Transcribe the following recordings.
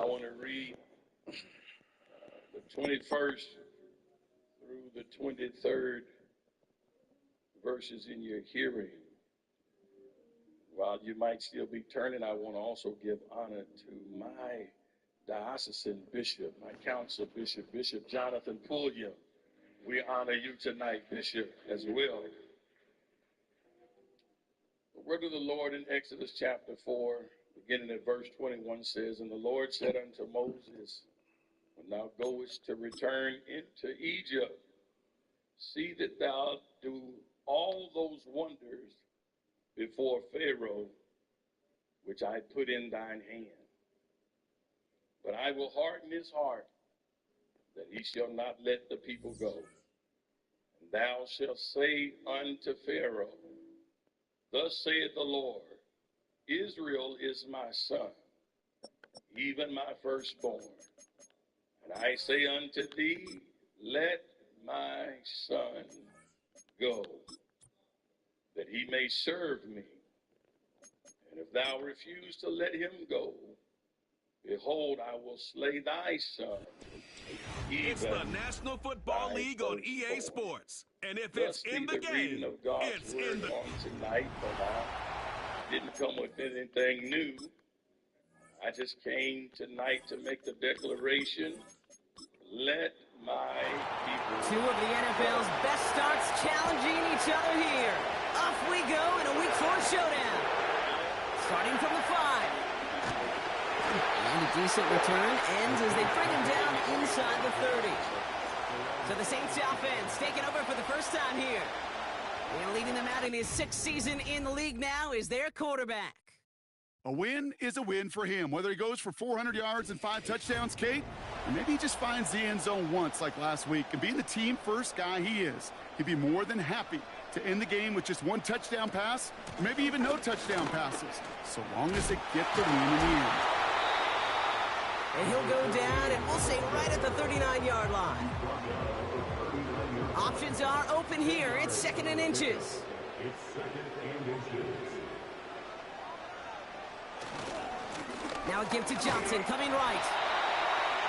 want to read the 21st through the 23rd verses in your hearing. While you might still be turning, I want to also give honor to my diocesan bishop, my council bishop, Bishop Jonathan Pulliam. We honor you tonight, Bishop, as well. The word of the Lord in Exodus chapter 4, beginning at verse 21 says, "And the Lord said unto Moses, when thou goest to return into Egypt, see that thou do all those wonders before Pharaoh, which I put in thine hand. But I will harden his heart, that he shall not let the people go. And thou shalt say unto Pharaoh, Thus saith the Lord, Israel is my son, even my firstborn. And I say unto thee, Let my son go, that he may serve me. And if thou refuse to let him go, behold, I will slay thy son. It's the National Football League on EA Sports. And if it's in the game, it's in the... Tonight, but I didn't come with anything new. I just came tonight to make the declaration, let my people... Two of the NFL's best starts challenging each other here. Off we go in a Week 4 showdown. Starting from the 5. And a decent return ends as they bring him down inside the 30. So the Saints offense taking over for the first time here. And leading them out in his 6th season in the league now is their quarterback. A win is a win for him, whether he goes for 400 yards and 5 touchdowns, Kate, or maybe he just finds the end zone once like last week. And being the team-first guy he is, he'd be more than happy to end the game with just 1 touchdown pass, or maybe even no touchdown passes, so long as they get the win in the end. And he'll go down, and we'll say right at the 39-yard line. Options are open here. It's 2nd and inches. Now a give to Johnson, coming right.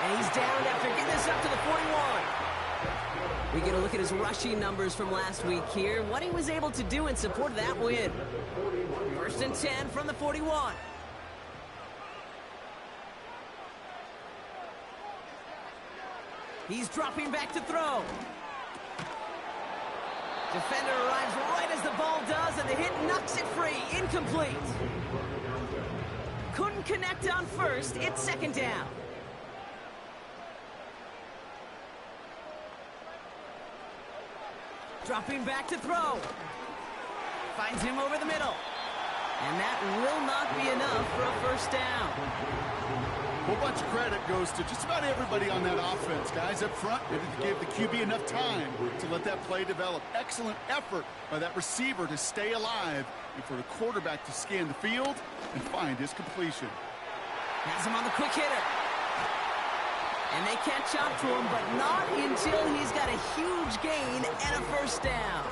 And he's down after getting this up to the 41. We get a look at his rushing numbers from last week here. What he was able to do in support of that win. 1st and 10 from the 41. He's dropping back to throw. Defender arrives right as the ball does, and the hit knocks it free. Incomplete. Couldn't connect on first. It's 2nd down. Dropping back to throw. Finds him over the middle. And that will not be enough for a 1st down. A whole bunch of credit goes to just about everybody on that offense. Guys up front, maybe they gave the QB enough time to let that play develop. Excellent effort by that receiver to stay alive and for the quarterback to scan the field and find his completion. Has him on the quick hitter. And they catch up to him, but not until he's got a huge gain and a 1st down.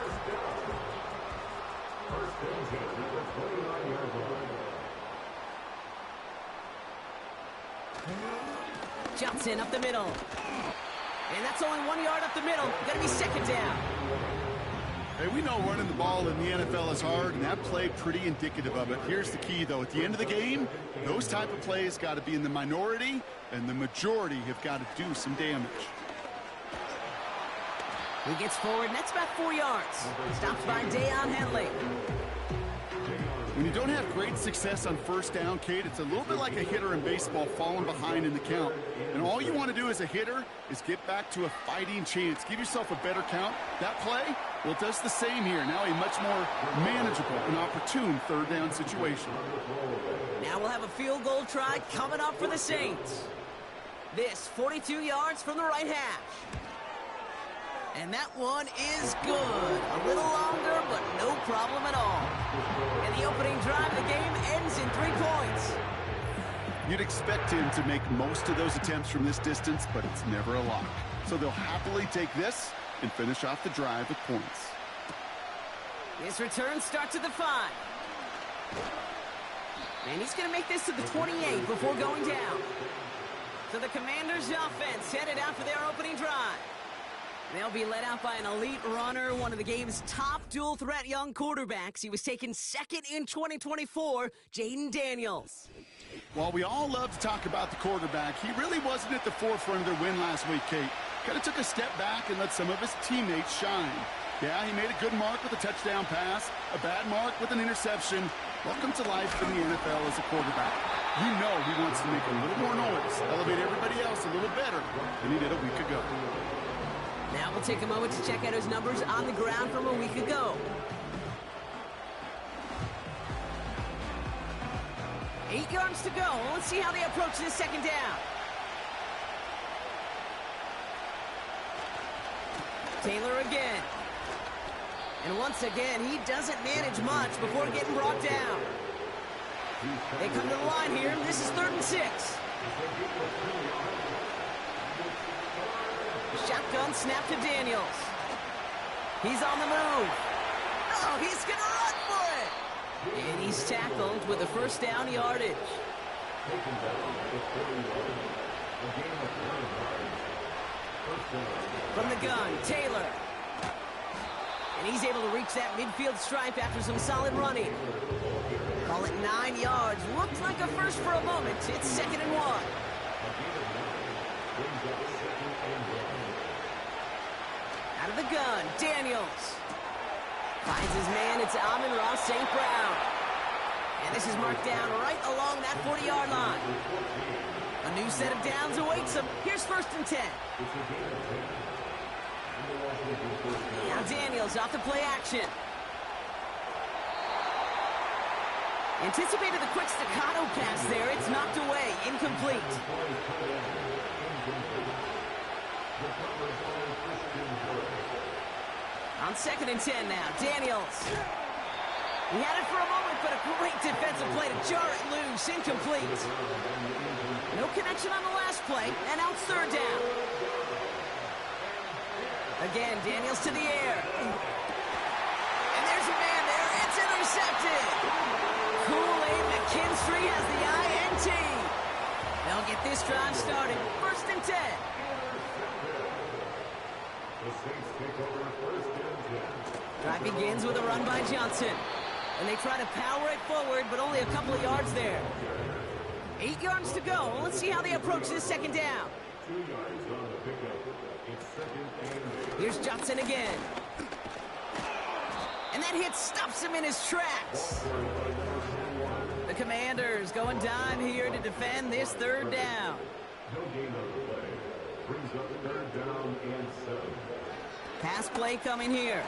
Johnson up the middle. And that's only 1 yard up the middle. Gonna be 2nd down. Hey, we know running the ball in the NFL is hard, and that play pretty indicative of it. Here's the key, though. At the end of the game, those type of plays got to be in the minority, and the majority have got to do some damage. He gets forward, and that's about 4 yards. Stopped by Deion Henley. When you don't have great success on 1st down, Kate, it's a little bit like a hitter in baseball falling behind in the count. And all you want to do as a hitter is get back to a fighting chance. Give yourself a better count. That play, well, it does the same here. Now a much more manageable and opportune 3rd down situation. Now we'll have a field goal try coming up for the Saints. This 42 yards from the right hash. And that one is good. A little longer, but no problem at all. And the opening drive of the game ends in 3 points. You'd expect him to make most of those attempts from this distance, but it's never a lock. So they'll happily take this and finish off the drive with points. His return starts at the 5. And he's going to make this to the 28 before going down. So the Commanders' offense headed out for their opening drive. They'll be led out by an elite runner, one of the game's top dual-threat young quarterbacks. He was taken second in 2024, Jayden Daniels. While we all love to talk about the quarterback, he really wasn't at the forefront of their win last week, Kate. Kind of took a step back and let some of his teammates shine. Yeah, he made a good mark with a touchdown pass, a bad mark with an interception. Welcome to life in the NFL as a quarterback. You know he wants to make a little more noise, elevate everybody else a little better than he did a week ago. Now we'll take a moment to check out his numbers on the ground from a week ago. 8 yards to go. Let's see how they approach this second down. Taylor again. And once again, he doesn't manage much before getting brought down. They come to the line here. This is 3rd and 6. Shotgun snap to Daniels. He's on the move. Oh, he's going to run for it. And he's tackled with a first down yardage. From the gun, Taylor. And he's able to reach that midfield stripe after some solid running. Call it 9 yards. Looked like a first for a moment. It's 2nd and 1. Out of the gun, Daniels. Finds his man, it's Amon-Ra St. Brown. And this is marked down right along that 40-yard line. A new set of downs awaits him. Here's 1st and 10. Now Daniels off the play action. Anticipated the quick staccato pass there. It's knocked away, incomplete. On 2nd and 10 now, Daniels. He had it for a moment, but a great defensive play to jar it loose, incomplete. No connection on the last play, and now it's 3rd down. Again, Daniels to the air. And there's a man there, it's intercepted. Kool-Aid McKinstry has the INT. They'll get this drive started, 1st and 10. Drive begins with a run by Johnson. And they try to power it forward, but only a couple of yards there. 8 yards to go. Let's see how they approach this second down. Here's Johnson again. And that hit stops him in his tracks. The Commanders going dime here to defend this 3rd down. Pass play coming here.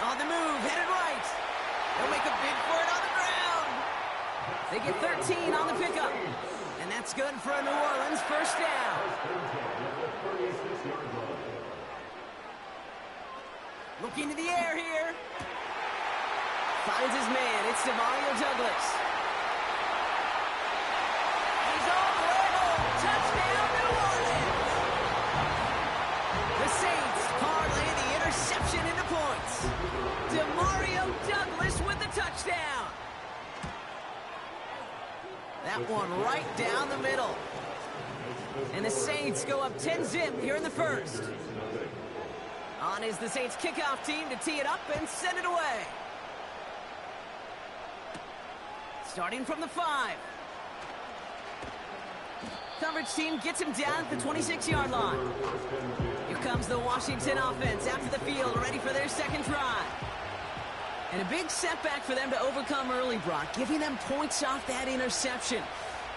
On the move, headed right. They'll make a bid for it on the ground. They get 13 on the pickup. And that's good for a New Orleans 1st down. Looking to the air here. Finds his man. It's Demario Douglas. He's all the way home. Touchdown, New Orleans. The Saints parlay the interception into points. Demario Douglas with the touchdown. That one right down the middle. And the Saints go up 10-zip here in the 1st. On is the Saints kickoff team to tee it up and send it away. Starting from the 5. Coverage team gets him down at the 26-yard line. Here comes the Washington offense after the field, ready for their second drive. And a big setback for them to overcome early, Brock, giving them points off that interception.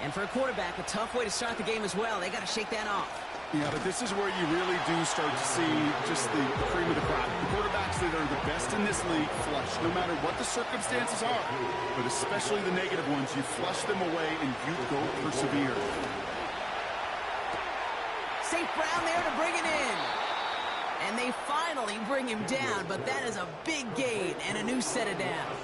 And for a quarterback, a tough way to start the game as well. They got to shake that off. Yeah, but this is where you really do start to see just the cream of the crop. The quarterbacks that are the best in this league flush, no matter what the circumstances are. But especially the negative ones, you flush them away and you go persevere. St. Brown there to bring it in. And they finally bring him down, but that is a big gain and a new set of downs.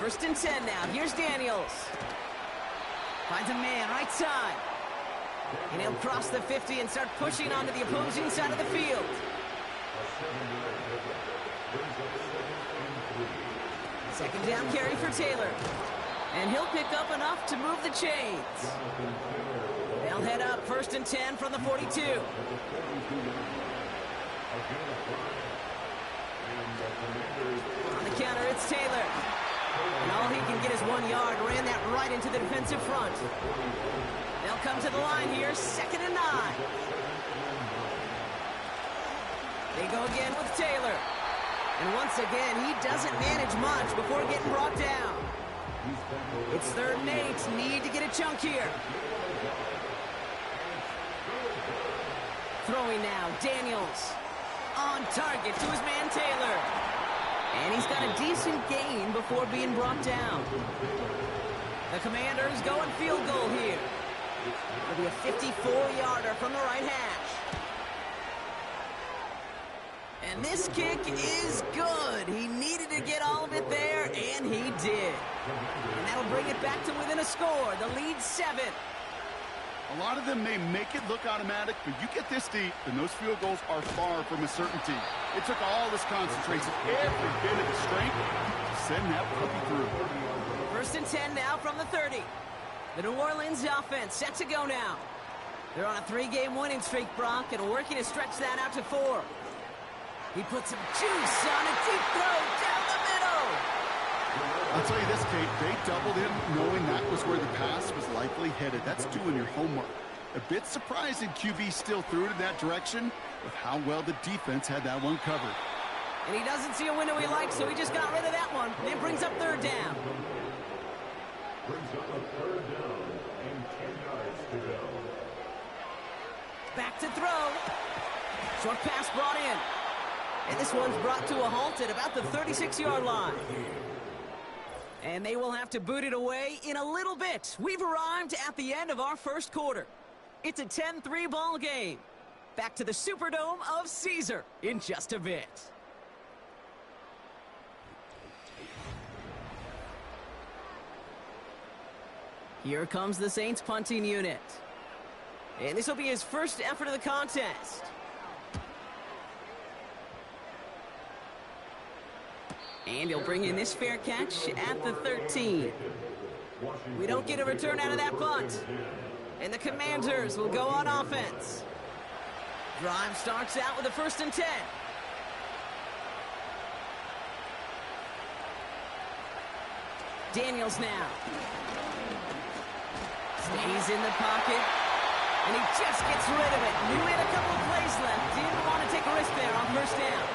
1st and 10 now. Here's Daniels. Finds a man right side. And he'll cross the 50 and start pushing onto the opposing side of the field. Second down carry for Taylor. And he'll pick up enough to move the chains. They'll head up 1st and 10 from the 42. On the counter, it's Taylor. And all he can get is 1 yard. Ran that right into the defensive front. They'll come to the line here, 2nd and 9. They go again with Taylor. And once again, he doesn't manage much before getting brought down. It's 3rd and 8. Need to get a chunk here. Throwing now, Daniels. On target to his man Taylor. And he's got a decent gain before being brought down. The Commanders going field goal here. It'll be a 54-yarder from the right hash. And this kick is good. He needed to get all of it there, and he did. And that'll bring it back to within a score. The lead's 7. A lot of them may make it look automatic, but you get this deep, and those field goals are far from a certainty. It took all this concentration, every bit of the strength, to send that puppy through. 1st and 10 now from the 30. The New Orleans offense set to go now. They're on a 3-game winning streak, Brock, and working to stretch that out to 4. He puts some juice on a deep throw down the middle. I'll tell you this, Kate, they doubled him knowing that was where the pass was likely headed. That's doing your homework. A bit surprising QB still threw it in that direction with how well the defense had that one covered. And he doesn't see a window he likes, so he just got rid of that one. And it brings up 3rd down. Brings up a 3rd down and 10 yards to go. Back to throw. Short pass brought in. And this one's brought to a halt at about the 36-yard line. And they will have to boot it away in a little bit. We've arrived at the end of our 1st quarter. It's a 10-3 ball game. Back to the Superdome of Caesar in just a bit. Here comes the Saints punting unit. And this will be his first effort of the contest. And he'll bring in this fair catch at the 13. We don't get a return out of that punt. And the Commanders will go on offense. Drive starts out with a 1st and 10. Daniels now. Stays in the pocket. And he just gets rid of it. Knew he had a couple of plays left. Didn't want to take a risk there on 1st down.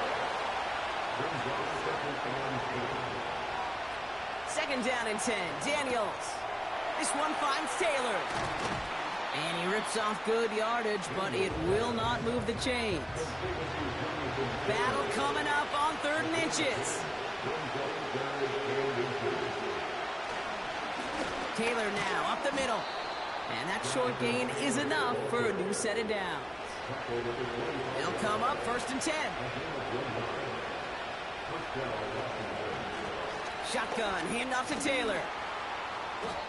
2nd down and 10. Daniels. This one finds Taylor. And he rips off good yardage, but it will not move the chains. Battle coming up on 3rd and inches. Taylor now up the middle. And that short gain is enough for a new set of downs. They'll come up 1st and 10. Shotgun, handoff to Taylor.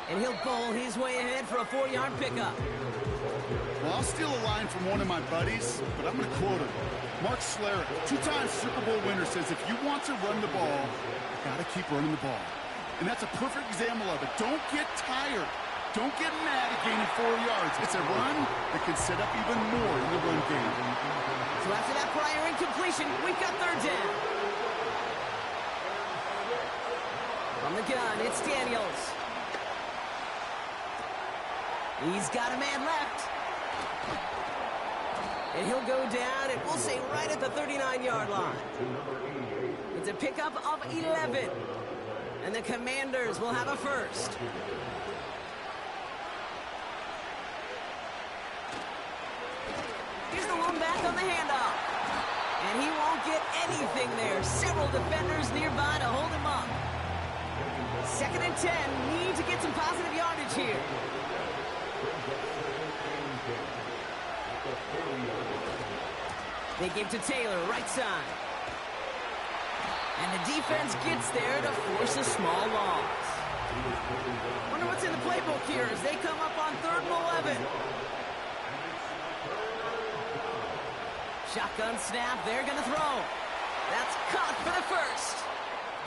And he'll bowl his way ahead for a 4-yard pickup. Well, I'll steal a line from one of my buddies, but I'm going to quote him. Mark Schlereth, 2-time Super Bowl winner, says if you want to run the ball, you got to keep running the ball. And that's a perfect example of it. Don't get tired. Don't get mad at gaining 4 yards. It's a run that can set up even more in the run game. So after that prior incompletion, we've got 3rd down. From the gun, it's Daniels. He's got a man left. And he'll go down, and we'll say right at the 39-yard line. It's a pickup of 11. And the Commanders will have a 1st. Here's the one back on the handoff. And he won't get anything there. Several defenders nearby to hold him up. 2nd and 10. Need to get some positive yardage here. They give to Taylor, right side. And the defense gets there to force a small loss. Wonder what's in the playbook here as they come up on 3rd and 11. Shotgun snap, they're going to throw. That's caught for the 1st.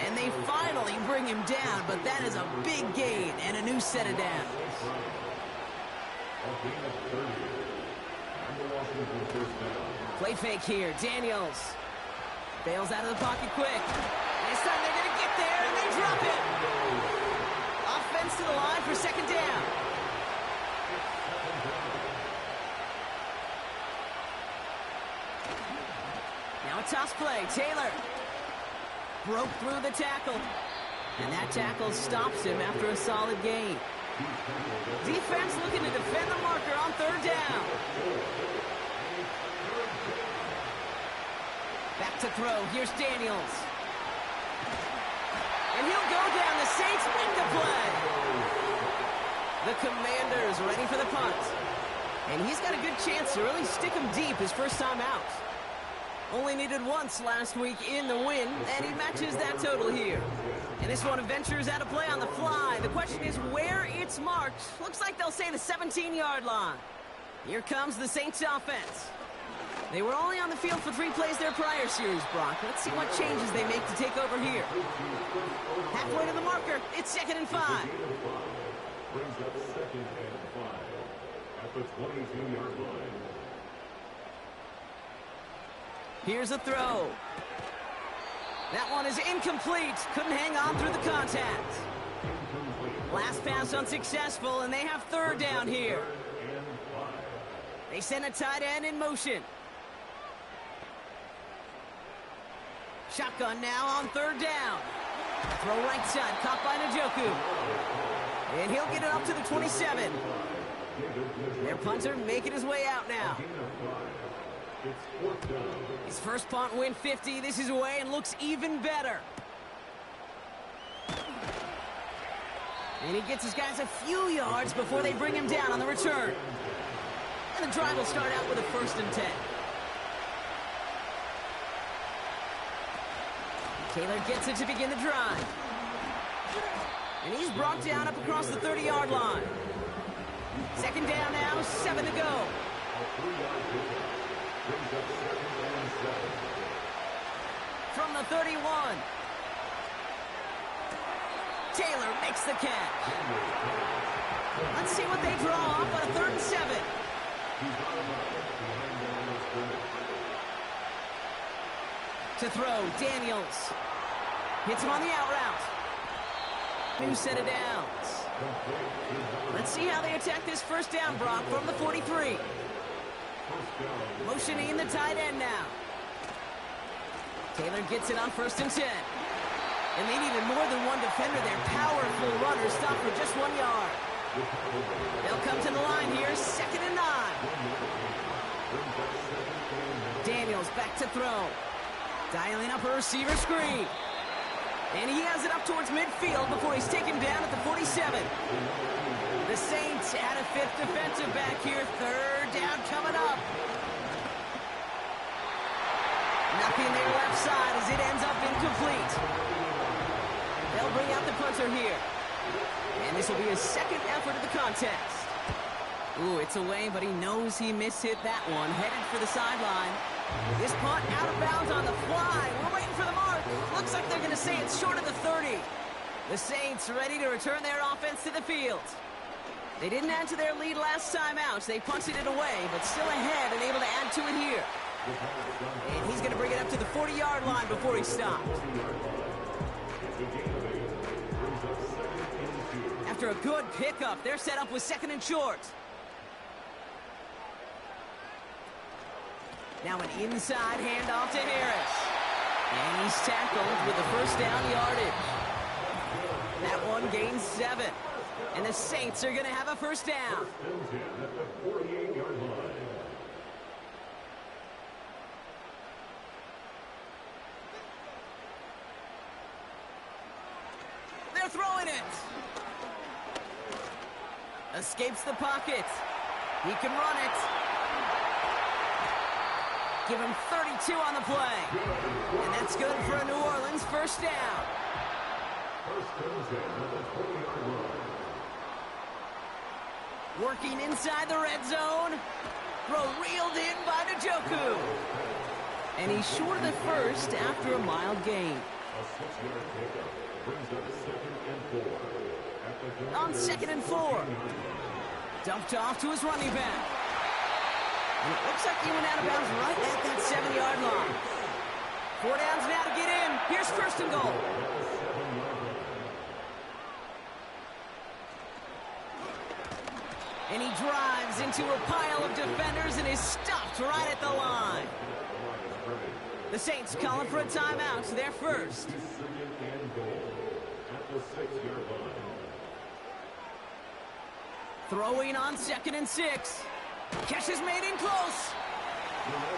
And they finally bring him down, but that is a big gain and a new set of downs. Play fake here. Daniels bails out of the pocket quick. This time they're going to get there, and they drop it. Offense to the line for second down. Now a toss play. Taylor broke through the tackle, and that tackle stops him after a solid gain. Defense looking to defend the marker on third down. Back to throw. Here's Daniels. And he'll go down. The Saints make the play. The Commanders ready for the punt. And he's got a good chance to really stick him deep his first time out. Only needed once last week in the win, and he matches that total here. And this one ventures out of play on the fly. The question is where it's marked. Looks like they'll say the 17-yard line. Here comes the Saints offense. They were only on the field for 3 plays their prior series, Brock. Let's see what changes they make to take over here. Halfway to the marker. It's 2nd and 5. Brings up 2nd and 5 at the 22-yard line. Here's a throw. That one is incomplete. Couldn't hang on through the contact. Last pass unsuccessful, and they have third down here. They send a tight end in motion. Shotgun now on third down. Throw right side, caught by Njoku. And he'll get it up to the 27. Their punter making his way out now. His first punt win 50. This is away and looks even better. And he gets his guys a few yards before they bring him down on the return. And the drive will start out with a 1st and 10. Taylor gets it to begin the drive. And he's brought down up across the 30-yard line. Second down now, 7 to go. From the 31. Taylor makes the catch. Let's see what they draw up on a 3rd and 7. To throw, Daniels. Hits him on the out route. New set of downs. Let's see how they attack this first down, Brock, from the 43. Motioning the tight end now. Taylor gets it on 1st and 10. And they needed more than one defender. Their powerful runner stopped for just 1 yard. They'll come to the line here, 2nd and 9. Daniels back to throw. Dialing up a receiver screen. And he has it up towards midfield before he's taken down at the 47. The Saints add a 5th defensive back here. 3rd down coming up. Nothing there left side as it ends up incomplete. They'll bring out the punter here. And this will be his 2nd effort of the contest. Ooh, it's away, but he knows he mishit that one. Headed for the sideline. This punt out of bounds on the fly. We're waiting for the mark. Looks like they're going to say it's short of the 30. The Saints ready to return their offense to the field. They didn't add to their lead last time out. They punted it away, but still ahead and able to add to it here. And he's going to bring it up to the 40-yard line before he stopped. After a good pickup, they're set up with 2nd and short. Now an inside handoff to Harris. And he's tackled with the 1st down yardage. That one gains 7. And the Saints are going to have a 1st down. They're throwing it. Escapes the pocket. He can run it. Give him 32 on the play. And that's good for a New Orleans 1st down. Working inside the red zone. Throw reeled in by Njoku. And he's short of the 1st after a mild gain. A 6-yard pickup brings up 2nd and 4. At the On 2nd and 4. Dumped off to his running back. And it looks like he went out of bounds right at that 7-yard line. 4 downs now to get in. Here's 1st and goal. And he drives into a pile of defenders and is stopped right at the line. The Saints calling for a timeout. They're first. 2nd and goal at the 6-yard line. Throwing on 2nd and 6. Catch is made in close.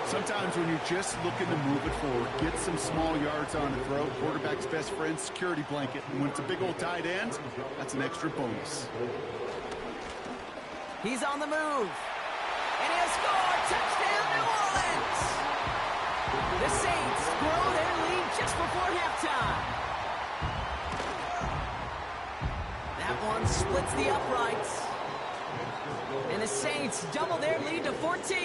Sometimes when you're just looking to move it forward, get some small yards on the throw. Quarterback's best friend, security blanket. And when it's a big old tight end, that's an extra bonus. He's on the move. And he'll score. Touchdown, New Orleans. The Saints grow their lead just before halftime. That one splits the uprights. And the Saints double their lead to 14.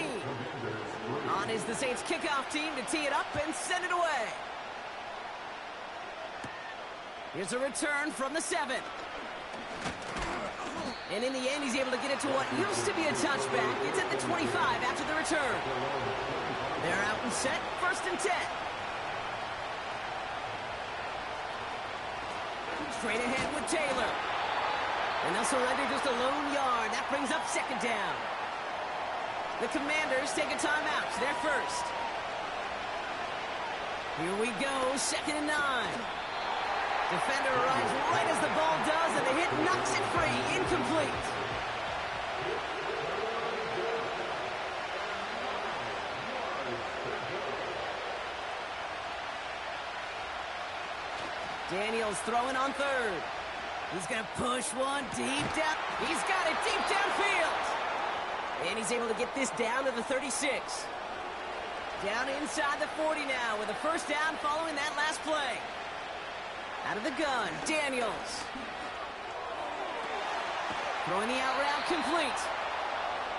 On is the Saints kickoff team to tee it up and send it away. Here's a return from the 7. And in the end, he's able to get it to what used to be a touchback. It's at the 25 after the return. They're out and set, 1st and 10. Straight ahead with Taylor. And they'll surrender just a lone yard. That brings up 2nd down. The Commanders take a timeout. They're first. Here we go, 2nd and 9. Defender arrives right as the ball does, and the hit knocks it free. Incomplete. Daniels throwing on 3rd. He's going to push one deep down. He's got it deep downfield. And he's able to get this down to the 36. Down inside the 40 now with a 1st down following that last play. Out of the gun, Daniels. Throwing the out route complete.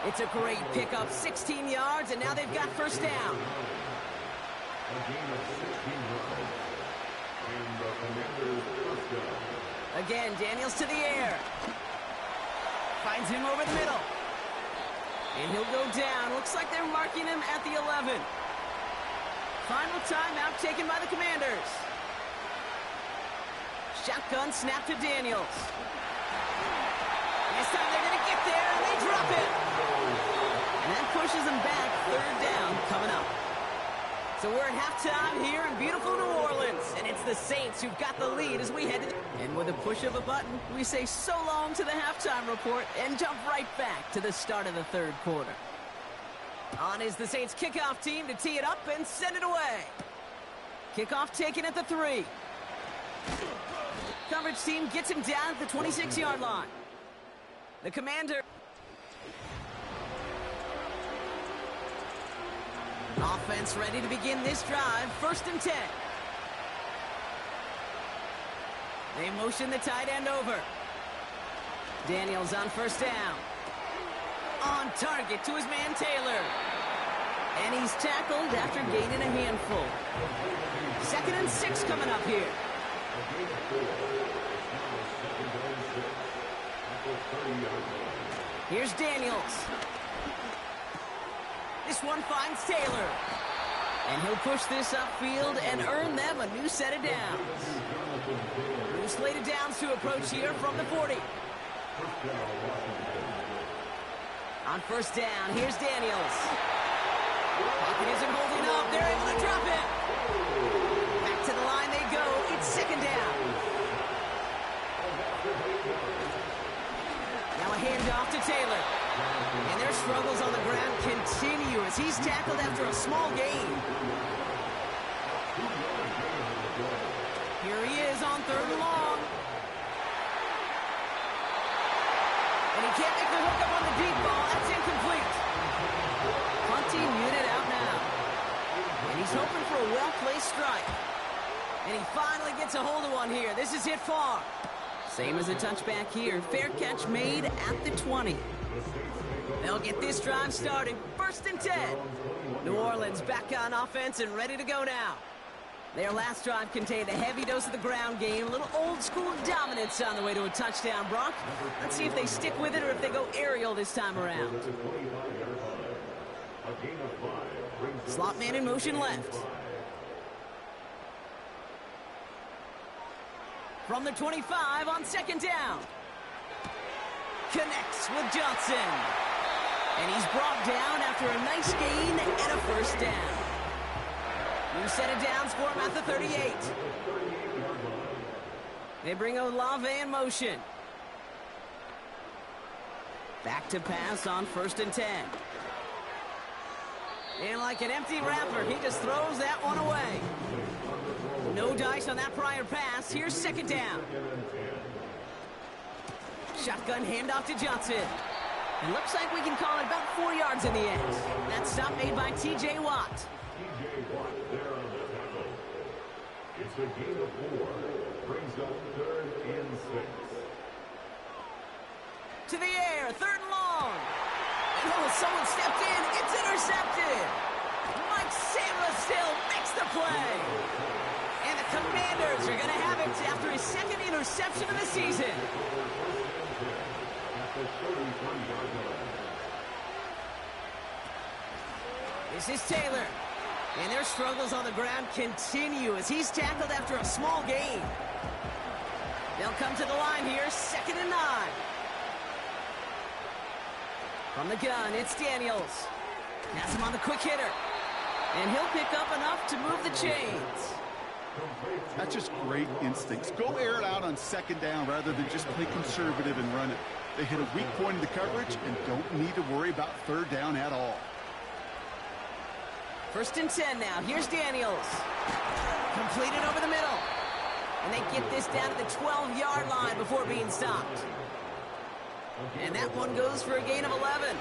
It's a great pickup, 16 yards, and now they've got 1st down. A gain of 16 yards. And the Commanders' 1st down. Again, Daniels to the air. Finds him over the middle. And he'll go down. Looks like they're marking him at the 11. Final timeout taken by the Commanders. Shotgun snap to Daniels. This time they're going to get there, and they drop it. And that pushes them back. 3rd down coming up. So we're at halftime here in beautiful New Orleans, and it's the Saints who've got the lead as we head to and with a push of a button, we say so long to the halftime report and jump right back to the start of the 3rd quarter. On is the Saints kickoff team to tee it up and send it away. Kickoff taken at the 3. Coverage team gets him down at the 26-yard line. The Commander. Offense ready to begin this drive. 1st and 10. They motion the tight end over. Daniels on 1st down. On target to his man Taylor. And he's tackled after gaining a handful. 2nd and 6 coming up here. Here's Daniels. This one finds Taylor. And he'll push this upfield and earn them a new set of downs. New slate of downs to approach here from the 40. On 1st down, here's Daniels. Pocket isn't holding up. They're able to drop it. Back to the line they go. It's 2nd down. Now a handoff to Taylor. And their struggles on the ground continue as he's tackled after a small gain. Here he is on 3rd and long. And he can't make the hook up on the deep ball. That's incomplete. Punting unit out now. And he's hoping for a well-placed strike. And he finally gets a hold of one here. This is hit far. Same as a touchback here. Fair catch made at the 20. They'll get this drive started. 1st and 10. New Orleans back on offense and ready to go now. Their last drive contained a heavy dose of the ground game, a little old-school dominance on the way to a touchdown, Brock. Let's see if they stick with it or if they go aerial this time around. Slot man in motion left. From the 25 on second down. Connects with Johnson. And he's brought down after a nice gain and a first down. New set of downs for him at the 38. They bring Olave in motion. Back to pass on 1st and 10. And like an empty wrapper, he just throws that one away. No dice on that prior pass. Here's second down. Shotgun handoff to Johnson. It looks like we can call it about 4 yards in the end. That stop made by T.J. Watt. T.J. Watt there on the tackle. It's a gain of 4. Brings up 3rd and 6. To the air, 3rd and long. And someone stepped in. It's intercepted. Mike Samuel makes the play. And the Commanders are going to have it after his 2nd interception of the season. This is Taylor. And their struggles on the ground continue as he's tackled after a small gain. They'll come to the line here, 2nd and 9. From the gun, it's Daniels. Has him on the quick hitter. And he'll pick up enough to move the chains. That's just great instincts. Go air it out on 2nd down rather than just play conservative and run it. They hit a weak point in the coverage and don't need to worry about 3rd down at all. 1st and 10 now. Here's Daniels. Completed over the middle. And they get this down to the 12-yard line before being stopped. And that one goes for a gain of 11.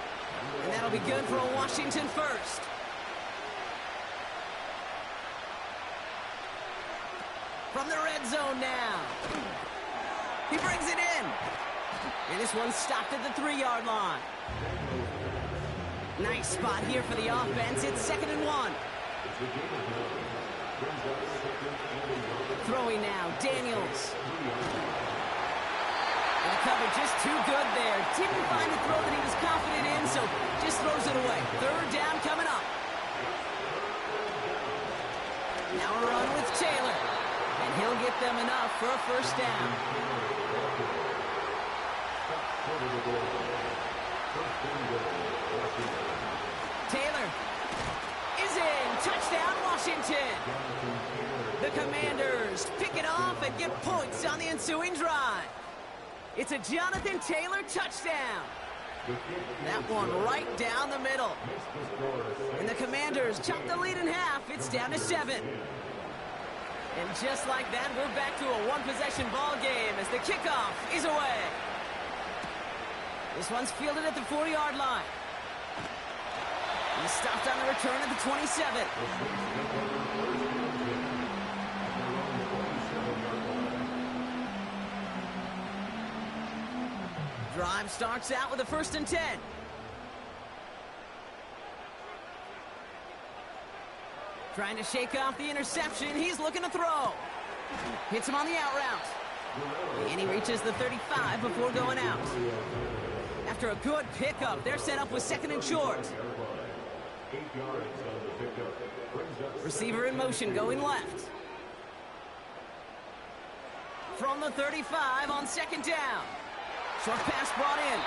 And that'll be good for a Washington first. From the red zone now. He brings it in. And this one's stopped at the 3-yard line. Nice spot here for the offense. It's 2nd and 1. Throwing now, Daniels. And the coverage just too good there. Didn't find a throw that he was confident in, so just throws it away. 3rd down coming up. Now a run with Taylor. And he'll get them enough for a first down. Taylor is in. Touchdown, Washington. The Commanders pick it off and get points on the ensuing drive. It's a Jonathan Taylor touchdown. That one right down the middle. And the Commanders chop the lead in half. It's down to 7. And just like that, we're back to a one-possession ball game as the kickoff is away. This one's fielded at the 4-yard line. He's stopped on the return at the 27. Drive starts out with a 1st and 10. Trying to shake off the interception. He's looking to throw. Hits him on the out route. And he reaches the 35 before going out. After a good pickup, they're set up with 2nd and short. Receiver in motion going left. From the 35 on 2nd down. Short pass brought in.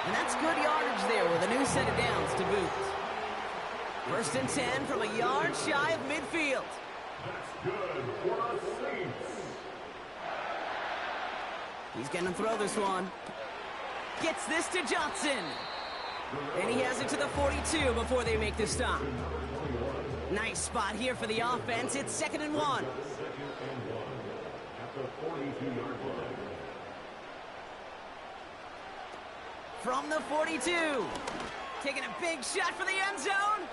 And that's good yardage there with a new set of downs to boot. 1st and 10 from a yard shy of midfield. That's good for the Saints. He's going to throw this one. Gets this to Johnson. And he has it to the 42 before they make the stop. Nice spot here for the offense. It's 2nd and 1. At the 42-yard line. From the 42. Taking a big shot for the end zone.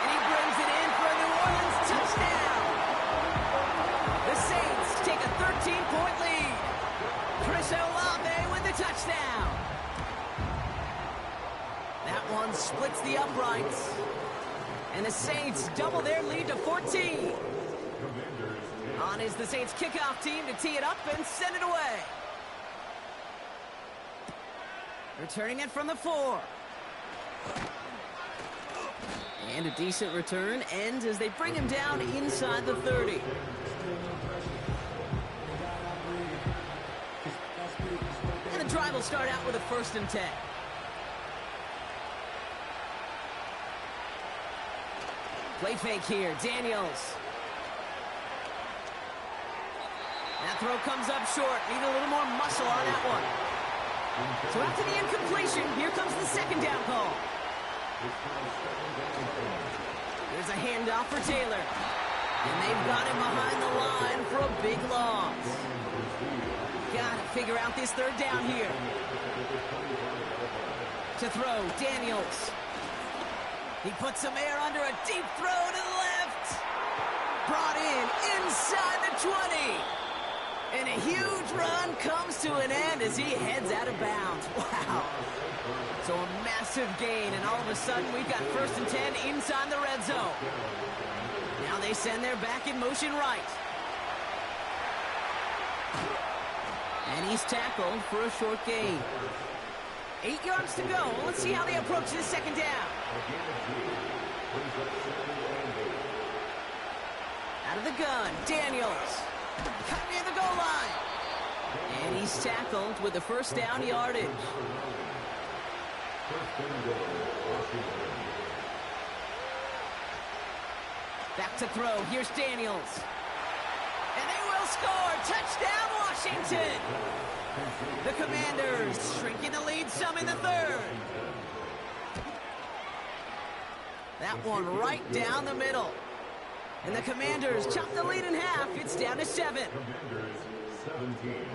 And he brings it in for a New Orleans touchdown. The Saints take a 13-point lead. Chris Olave with the touchdown. That one splits the uprights. And the Saints double their lead to 14. On is the Saints kickoff team to tee it up and send it away. Returning it from the 4. And a decent return ends as they bring him down inside the 30. And the drive will start out with a 1st and 10. Play fake here, Daniels. That throw comes up short. Need a little more muscle on that one. So after the incompletion, here comes the 2nd down call. There's a handoff for Taylor. And they've got him behind the line for a big loss. Gotta figure out this 3rd down here. To throw, Daniels. He puts some air under a deep throw to the left. Brought in inside the 20. And a huge run comes to an end as he heads out of bounds. Wow. So a massive gain, and all of a sudden we've got 1st and 10 inside the red zone. Now they send their back in motion right. And he's tackled for a short gain. 8 yards to go. Let's see how they approach this 2nd down. Out of the gun, Daniels. Cut near the goal line. And he's tackled with the 1st down yardage. Back to throw. Here's Daniels. And they will score. Touchdown, Washington. The Commanders shrinking the lead some in the 3rd. That one right down the middle. And the Commanders chop the lead in half. It's down to 7. Commanders 17.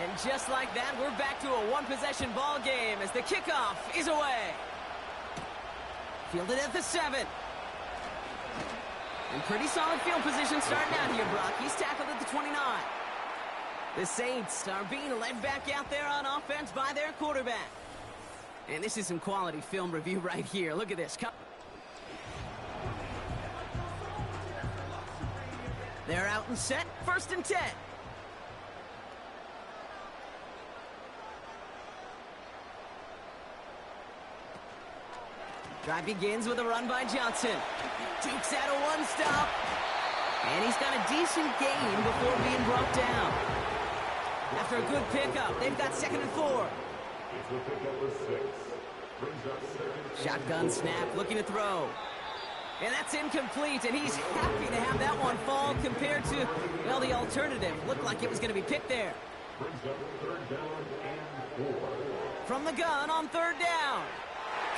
And just like that, we're back to a 1-possession ball game as the kickoff is away. Fielded at the 7. And pretty solid field position starting out here, Brock. He's tackled at the 29. The Saints are being led back out there on offense by their quarterback. And this is some quality film review right here. Look at this. They're out and set. 1st and 10. Drive begins with a run by Johnson. Dukes out a 1-stop. And he's got a decent gain before being brought down. After a good pickup, they've got 2nd and 4. It's a pickup of 6. Brings up 2nd. Shotgun snap, looking to throw. And that's incomplete, and he's happy to have that one fall compared to, well, the alternative. Looked like it was going to be picked there. Brings up 3rd down and 4. From the gun on 3rd down.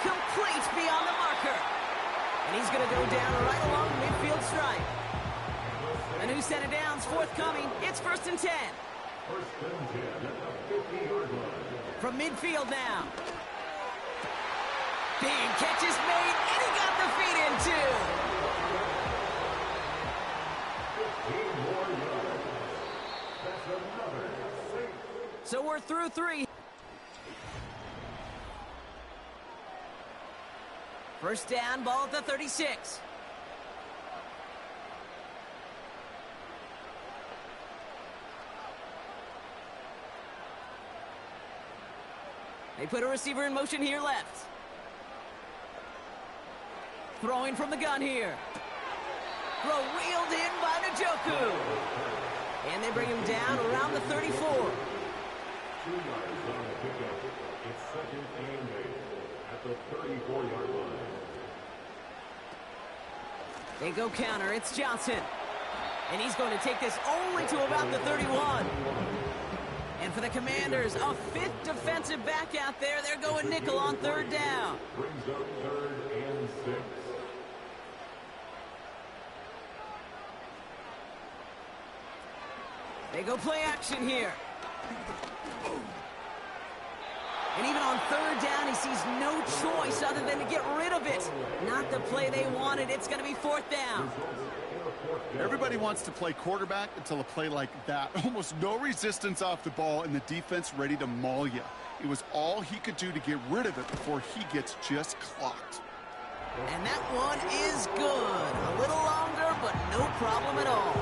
Complete beyond the marker. And he's going to go down right along the midfield stripe. A new set of downs forthcoming. It's 1st and 10. 1st and 10 at the 50-yard line. From midfield now. Big catch is made, and he got the feet in too. 15 more yards. That's another safe. So we're through 3. 1st down, ball at the 36. They put a receiver in motion here left. Throwing from the gun here. Throw wheeled in by Njoku. And they bring him down around the 34. 2 yards on the pickup. It's 2nd and 8 at the 34-yard line. They go counter. It's Johnson. And he's going to take this only to about the 31. And for the Commanders, a 5th defensive back out there. They're going nickel on 3rd down. Brings up 3rd and 6. They go play action here. And even on third down, he sees no choice other than to get rid of it. Not the play they wanted. It's going to be fourth down. Everybody wants to play quarterback until a play like that. Almost no resistance off the ball and the defense ready to maul you. It was all he could do to get rid of it before he gets just clocked. And that one is good. A little longer, but no problem at all.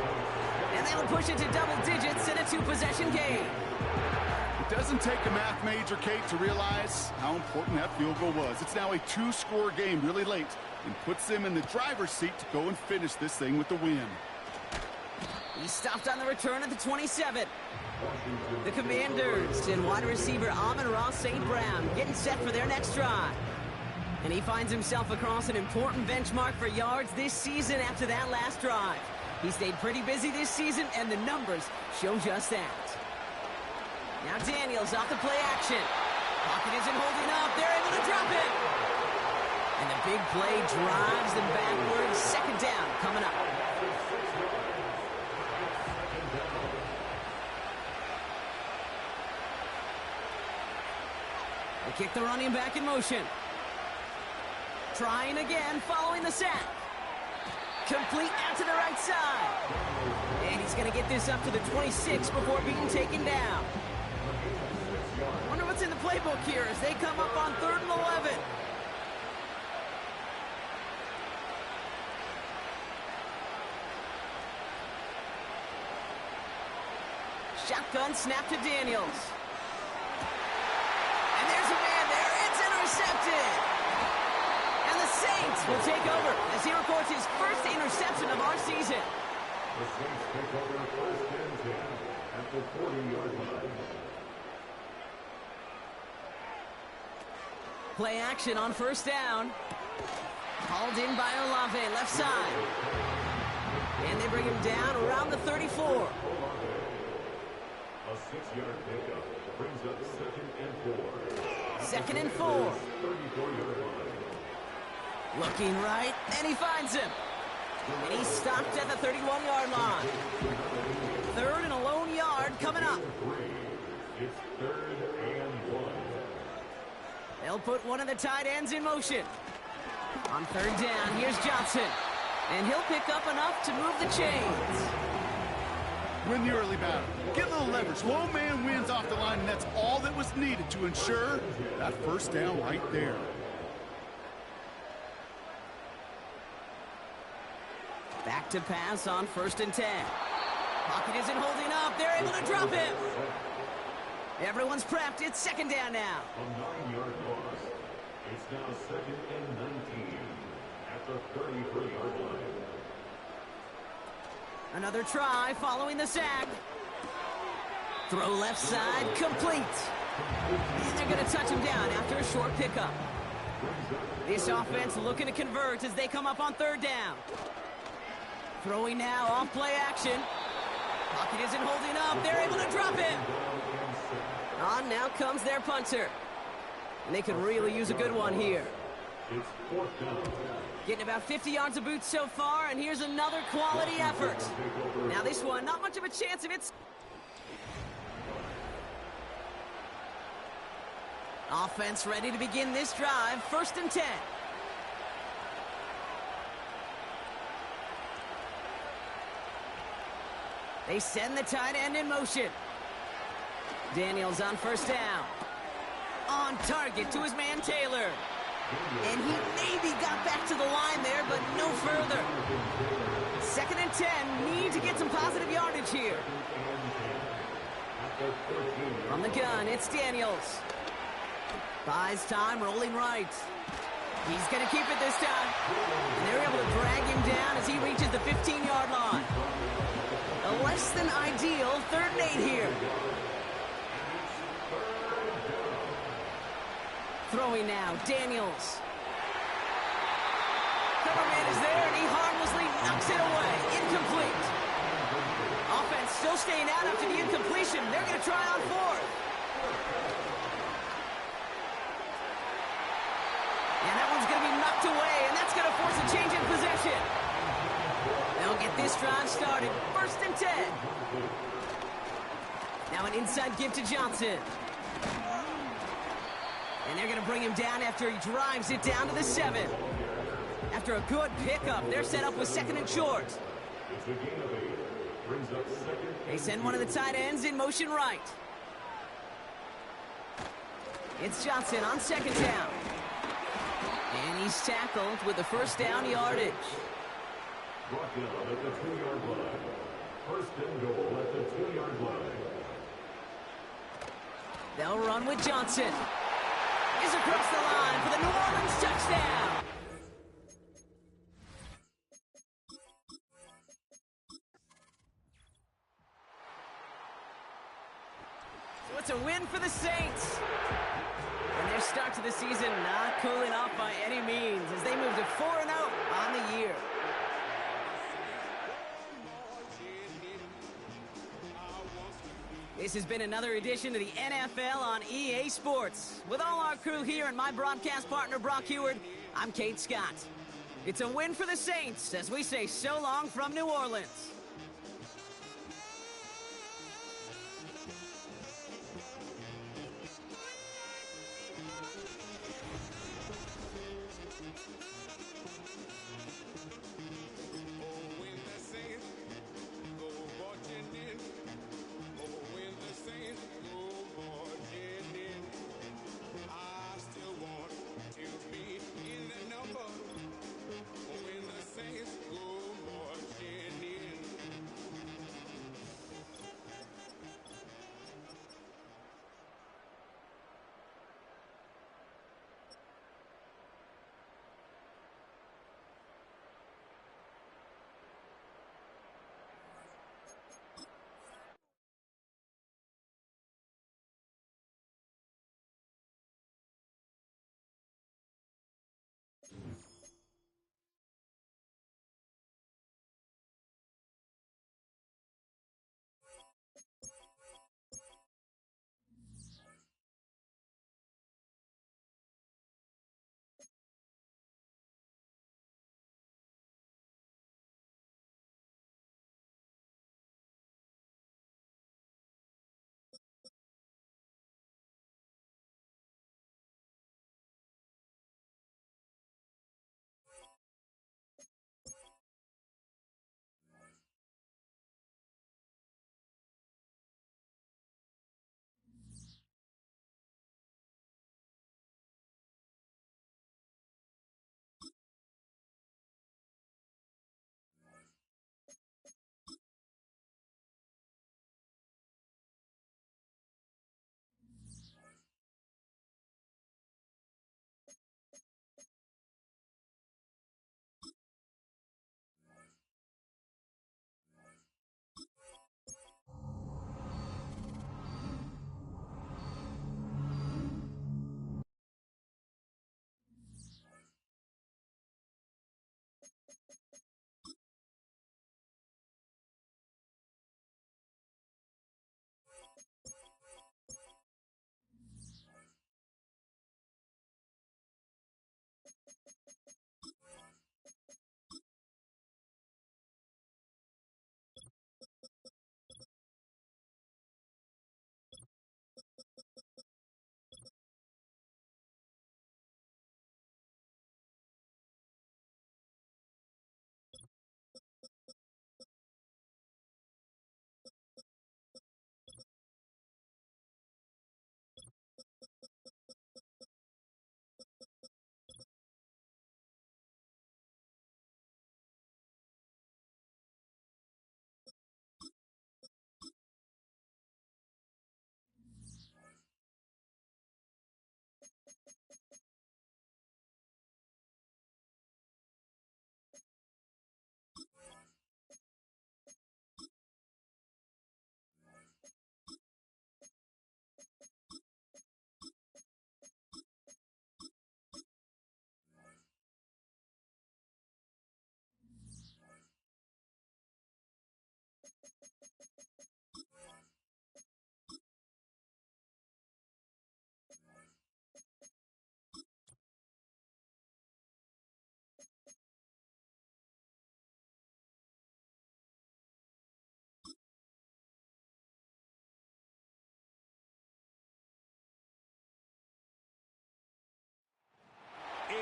And that'll push it to double digits in a two-possession game. It doesn't take a math major, Kate, to realize how important that field goal was. It's now a two-score game really late and puts them in the driver's seat to go and finish this thing with the win. He stopped on the return at the 27. The Commanders and wide receiver Amon-Ra St. Brown getting set for their next drive. And he finds himself across an important benchmark for yards this season after that last drive. He stayed pretty busy this season, and the numbers show just that. Now Daniels off the play action. Pocket isn't holding up. They're able to drop it. And the big play drives them backwards. Second down coming up. They kick the running back in motion. Trying again, following the sack. Complete out to the right side. And he's going to get this up to the 26 before being taken down. Wonder what's in the playbook here as they come up on 3rd and 11. Shotgun snap to Daniels. And there's a man there. It's intercepted. And the Saints will take over as he records his first interception of our season. The Saints take over first and 10 at the 40-yard line. Play action on first down. Hauled in by Olave, left side. And they bring him down around the 34. A 6-yard pickup brings up 2nd and 4. 2nd and 4. 34-yard line. Looking right, and he finds him. And he stopped at the 31-yard line. 3rd and a lone yard coming up. It's 3rd and 1. They'll put one of the tight ends in motion. On 3rd down, here's Johnson. And he'll pick up enough to move the chains. Win the early battle. Get a little leverage. Lone man wins off the line, and that's all that was needed to ensure that first down right there. Back to pass on 1st and 10. Pocket isn't holding up. They're able to drop him. Everyone's prepped. It's 2nd down now. A 9-yard loss. It's now 2nd and 19 at the 33-yard line. Another try following the sack. Throw left side, complete. And they're going to touch him down after a short pickup. This offense looking to convert as they come up on 3rd down. Throwing now off play action. Pocket isn't holding up. They're able to drop him. On now comes their punter. And they could really use a good one here. It's 4th down. Getting about 50 yards of boots so far, and here's another quality effort. Now this one, not much of a chance of it. Offense ready to begin this drive. 1st and 10. They send the tight end in motion. Daniels on 1st down. On target to his man Taylor. And he maybe got back to the line there, but no further. 2nd and 10. Need to get some positive yardage here. From the gun, it's Daniels. Buys time, rolling right. He's going to keep it this time. And they're able to drag him down as he reaches the 15-yard line. A less than ideal 3rd and 8 here. Throwing now, Daniels. Coverman is there, and he harmlessly knocks it away. Incomplete. Offense still staying out after the incompletion. They're going to try on 4th. And that one's going to be knocked away, and that's going to force a change in possession. They'll get this drive started. 1st and 10. Now an inside give to Johnson. And they're going to bring him down after he drives it down to the 7. After a good pickup, they're set up with 2nd and short. It's a gain of 8. Brings up 2nd. They send one of the tight ends in motion right. It's Johnson on 2nd down. And he's tackled with the 1st down yardage. Brought down at the 2-yard line. 1st and goal at the 2-yard line. They'll run with Johnson. Is across the line for the New Orleans touchdown. So it's a win for the Saints. And their start to the season not cooling off by any means as they move to 4-0 on the year. This has been another edition of the NFL on EA Sports. With all our crew here and my broadcast partner, Brock Heward, I'm Kate Scott. It's a win for the Saints as we say so long from New Orleans.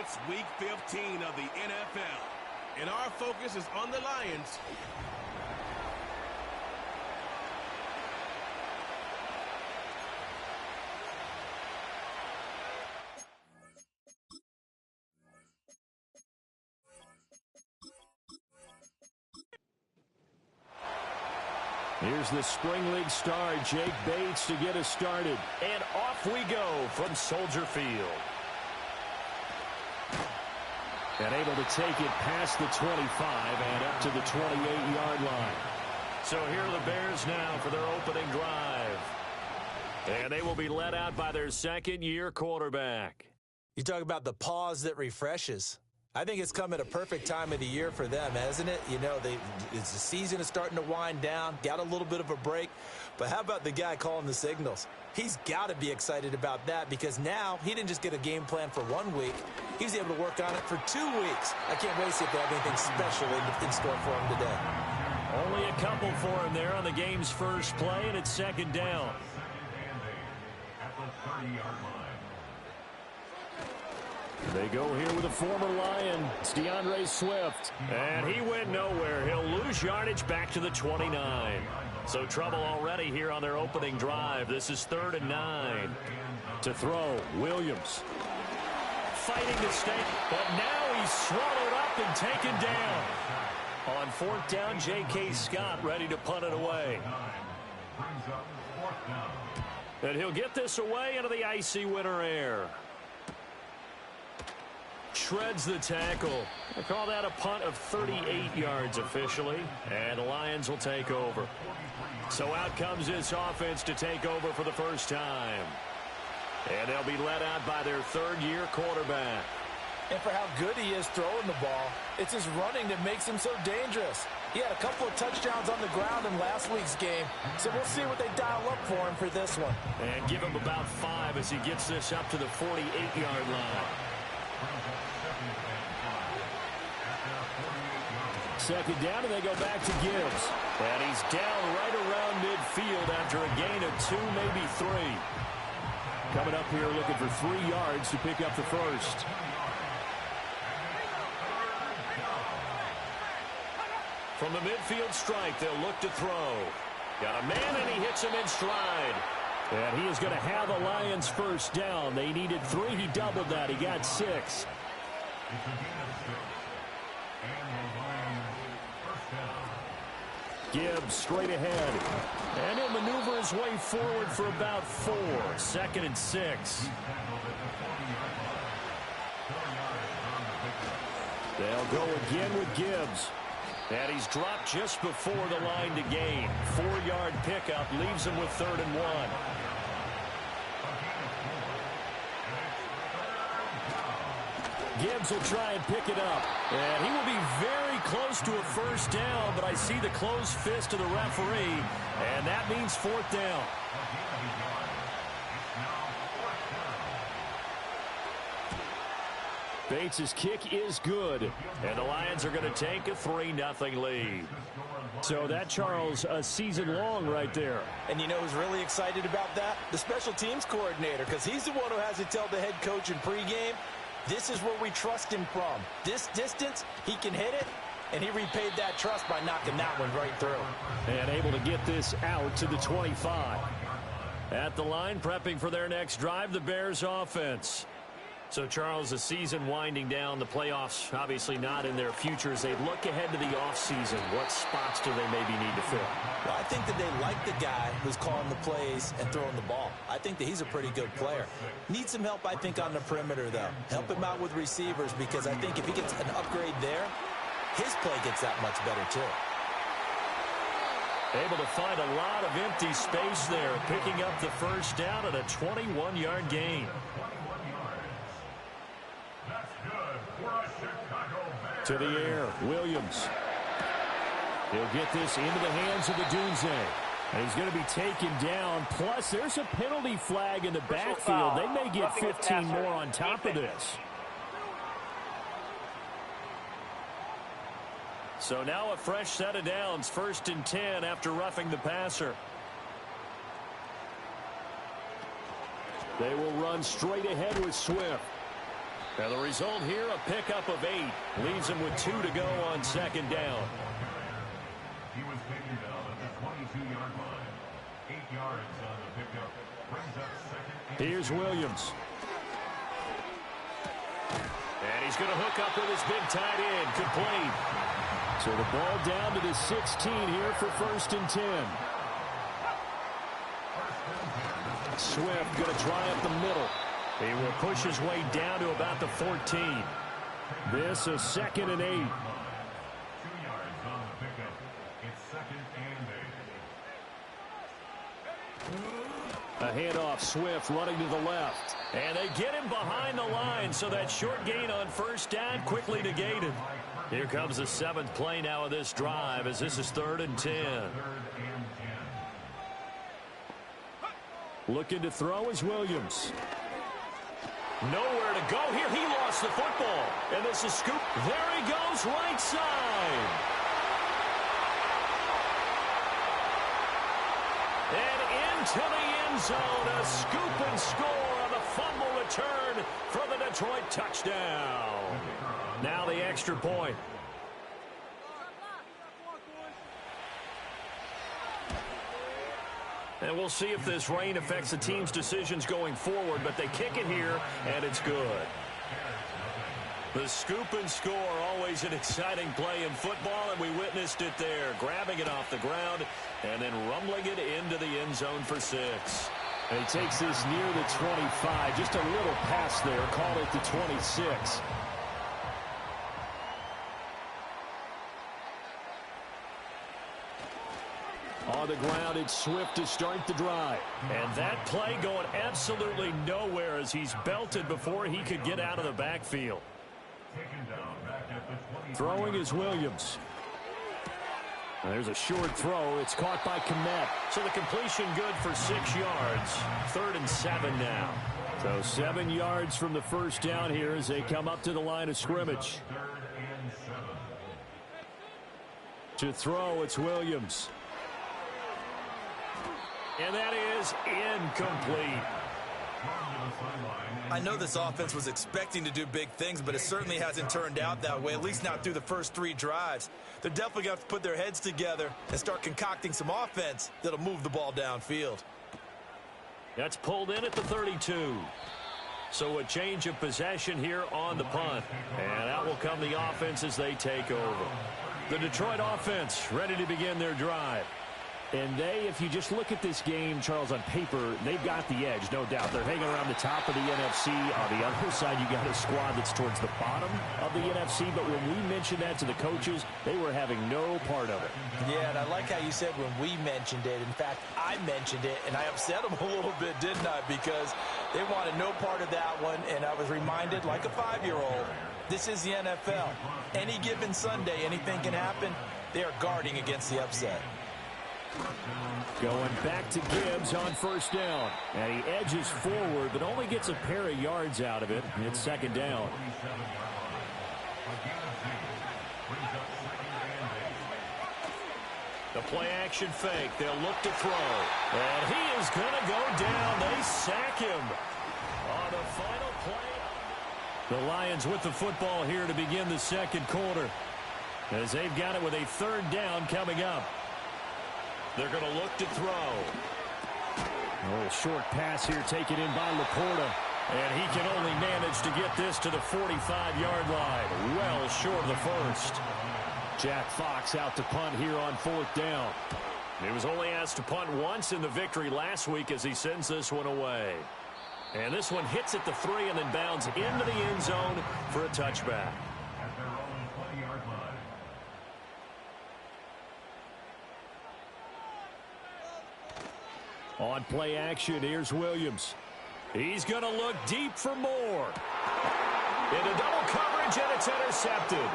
It's Week 15 of the NFL, and our focus is on the Lions. Here's the Spring League star, Jake Bates, to get us started. And off we go from Soldier Field. And able to take it past the 25 and up to the 28-yard line. So here are the Bears now for their opening drive. And they will be led out by their second-year quarterback. You talk about the pause that refreshes. I think it's come at a perfect time of the year for them, hasn't it? You know, the season is starting to wind down, got a little bit of a break. But how about the guy calling the signals? He's got to be excited about that because now he didn't just get a game plan for 1 week. He's able to work on it for 2 weeks. I can't wait to see if they have anything special in store for him today. Only a couple for him there on the game's first play, and it's second down. At the 30-yard line. They go here with a former Lion. It's DeAndre Swift. And he went nowhere. He'll lose yardage back to the 29. So trouble already here on their opening drive. This is 3rd and 9. To throw, Williams. Fighting to stay, but now he's swallowed up and taken down. On 4th down, J.K. Scott ready to punt it away. Brings up 4th down. And he'll get this away into the icy winter air. Shreds the tackle. I call that a punt of 38 yards officially, and the Lions will take over. So out comes this offense to take over for the first time. And they'll be led out by their third-year quarterback. And for how good he is throwing the ball, it's his running that makes him so dangerous. He had a couple of touchdowns on the ground in last week's game, so we'll see what they dial up for him for this one. And give him about 5 as he gets this up to the 48-yard line. Second down, and they go back to Gibbs. And he's down right around midfield after a gain of 2, maybe 3. Coming up here looking for 3 yards to pick up the first. From the midfield strike, they'll look to throw. Got a man, and he hits him in stride. And he is going to have a Lions first down. They needed 3. He doubled that. He got 6. Gibbs straight ahead. And he'll maneuver his way forward for about 4. 2nd and 6. They'll go again with Gibbs. And he's dropped just before the line to gain. 4-yard pickup leaves him with 3rd and 1. Gibbs will try and pick it up. And he will be very close to a first down, but I see the closed fist of the referee, and that means 4th down. Bates' kick is good, and the Lions are going to take a 3-0 lead. So that, Charles, a season long right there. And you know who's really excited about that? The special teams coordinator, because he's the one who has to tell the head coach in pregame, this is where we trust him from. This distance, he can hit it, and he repaid that trust by knocking that one right through. And able to get this out to the 25. At the line, prepping for their next drive, the Bears offense. So, Charles, the season winding down, the playoffs obviously not in their future. As they look ahead to the offseason, what spots do they maybe need to fill? Well, I think that they like the guy who's calling the plays and throwing the ball. I think that he's a pretty good player. Needs some help, I think, on the perimeter, though. Help him out with receivers, because I think if he gets an upgrade there, his play gets that much better, too. Able to find a lot of empty space there, picking up the first down at a 21-yard gain. To the air, Williams. He'll get this into the hands of the Dunze. And he's going to be taken down. Plus, there's a penalty flag in the backfield. They may get 15 more on top of this. So now a fresh set of downs. 1st and 10 after roughing the passer. They will run straight ahead with Swift. Now the result here, a pickup of 8. Leaves him with 2 to go on second down. He was taken down at the 22-yard line. 8 yards on the pickup. Brings up second. Here's Williams. And he's going to hook up with his big tight end. Complete. So the ball down to the 16 here for 1st and 10. Swift going to try up the middle. He will push his way down to about the 14. This is 2nd and 8. 2 yards on the pickup. It's 2nd and 8. A handoff, Swift running to the left. And they get him behind the line, so that short gain on 1st down quickly negated. Here comes the 7th play now of this drive, as this is 3rd and 10. Looking to throw is Williams. Nowhere to go here. He lost the football. And this is scoop. There he goes, right side. And into the end zone, a scoop and score on the fumble return for the Detroit touchdown. Now the extra point. And we'll see if this rain affects the team's decisions going forward, but they kick it here, and it's good. The scoop and score, always an exciting play in football, and we witnessed it there, grabbing it off the ground and then rumbling it into the end zone for 6. And he takes this near the 25, just a little pass there, call it the 26. On the ground, it's Swift to start the drive. And that play going absolutely nowhere as he's belted before he could get out of the backfield. Throwing is Williams. There's a short throw. It's caught by Kmet. So the completion good for 6 yards. 3rd and 7 now. So 7 yards from the 1st down here as they come up to the line of scrimmage. To throw, it's Williams. And that is incomplete. I know this offense was expecting to do big things, but it certainly hasn't turned out that way, at least not through the first 3 drives. They're definitely going to have to put their heads together and start concocting some offense that'll move the ball downfield. That's pulled in at the 32. So a change of possession here on the punt. And out will come the offense as they take over. The Detroit offense ready to begin their drive. And they, if you just look at this game, Charles, on paper, they've got the edge, no doubt. They're hanging around the top of the NFC. On the other side, you got a squad that's towards the bottom of the NFC. But when we mentioned that to the coaches, they were having no part of it. Yeah, and I like how you said when we mentioned it. In fact, I mentioned it, and I upset them a little bit, didn't I? Because they wanted no part of that one, and I was reminded, like a 5-year-old, this is the NFL. Any given Sunday, anything can happen. They are guarding against the upset. Going back to Gibbs on 1st down. And he edges forward, but only gets a pair of yards out of it. It's 2nd down. The play action fake. They'll look to throw. And he is going to go down. They sack him on the final play. The Lions with the football here to begin the 2nd quarter, as they've got it with a 3rd down coming up. They're going to look to throw. A little short pass here taken in by Laporta. And he can only manage to get this to the 45-yard line. Well short of the 1st. Jack Fox out to punt here on 4th down. He was only asked to punt once in the victory last week as he sends this one away. And this one hits at the 3 and then bounds into the end zone for a touchback. On play action, here's Williams. He's going to look deep for more. Into double coverage, and it's intercepted.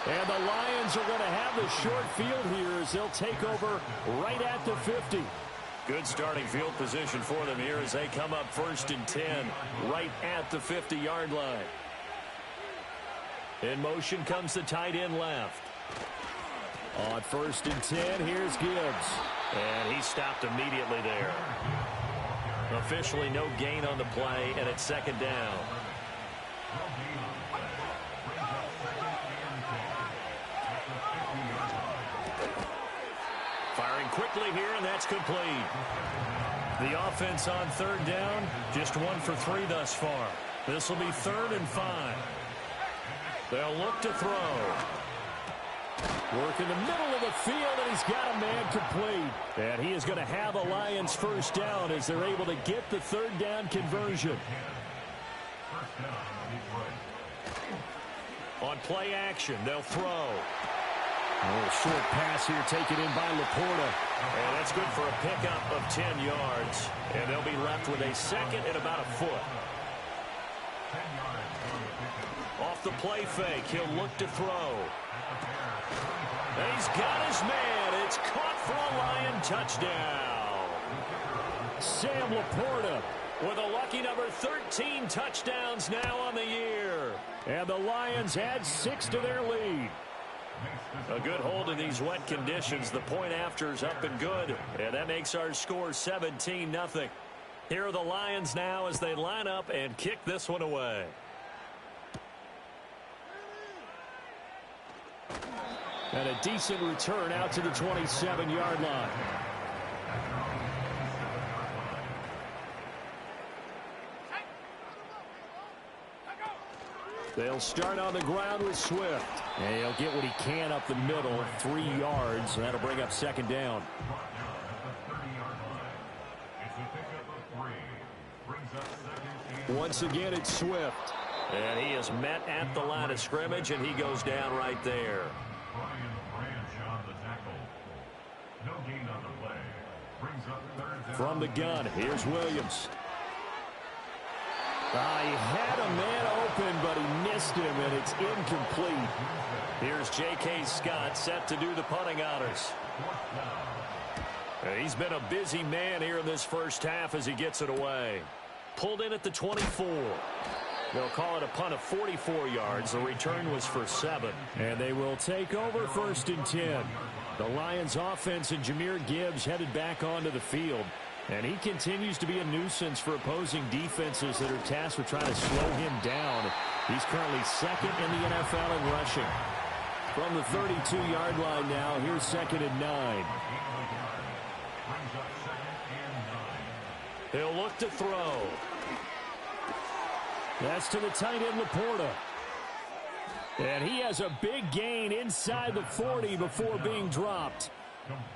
And the Lions are going to have the short field here as they'll take over right at the 50. Good starting field position for them here as they come up 1st and 10 right at the 50-yard line. In motion comes the tight end left. On 1st and 10, here's Gibbs. And he stopped immediately there. Officially no gain on the play, and it's second down. Firing quickly here, and that's complete. The offense on third down, just 1 for 3 thus far. This will be 3rd and 5. They'll look to throw. Work in the middle of the field, and he's got a man complete. And he is going to have a Lions first down as they're able to get the third down conversion. On play action, they'll throw. A little short pass here taken in by Laporta. And that's good for a pickup of 10 yards. And they'll be left with a second and about a foot. Off the play fake, he'll look to throw. And he's got his man. It's caught for a Lion touchdown. Sam Laporta with a lucky number 13 touchdowns now on the year. And the Lions add 6 to their lead. A good hold in these wet conditions. The point after is up and good. And that makes our score 17-0. Here are the Lions now as they line up and kick this one away. And a decent return out to the 27-yard line. They'll start on the ground with Swift. And he'll get what he can up the middle, 3 yards. And that'll bring up second down. Once again, it's Swift. And he is met at the line of scrimmage, and he goes down right there. From the gun, here's Williams. He had a man open, but he missed him, and it's incomplete. Here's J.K. Scott set to do the punting honors. He's been a busy man here in this first half as he gets it away. Pulled in at the 24. They'll call it a punt of 44 yards. The return was for 7. And they will take over 1st and 10. The Lions offense and Jahmyr Gibbs headed back onto the field. And he continues to be a nuisance for opposing defenses that are tasked with trying to slow him down. He's currently 2nd in the NFL in rushing. From the 32-yard line now, here's 2nd and 9. He'll look to throw. That's to the tight end, Laporta. And he has a big gain inside the 40 before being dropped.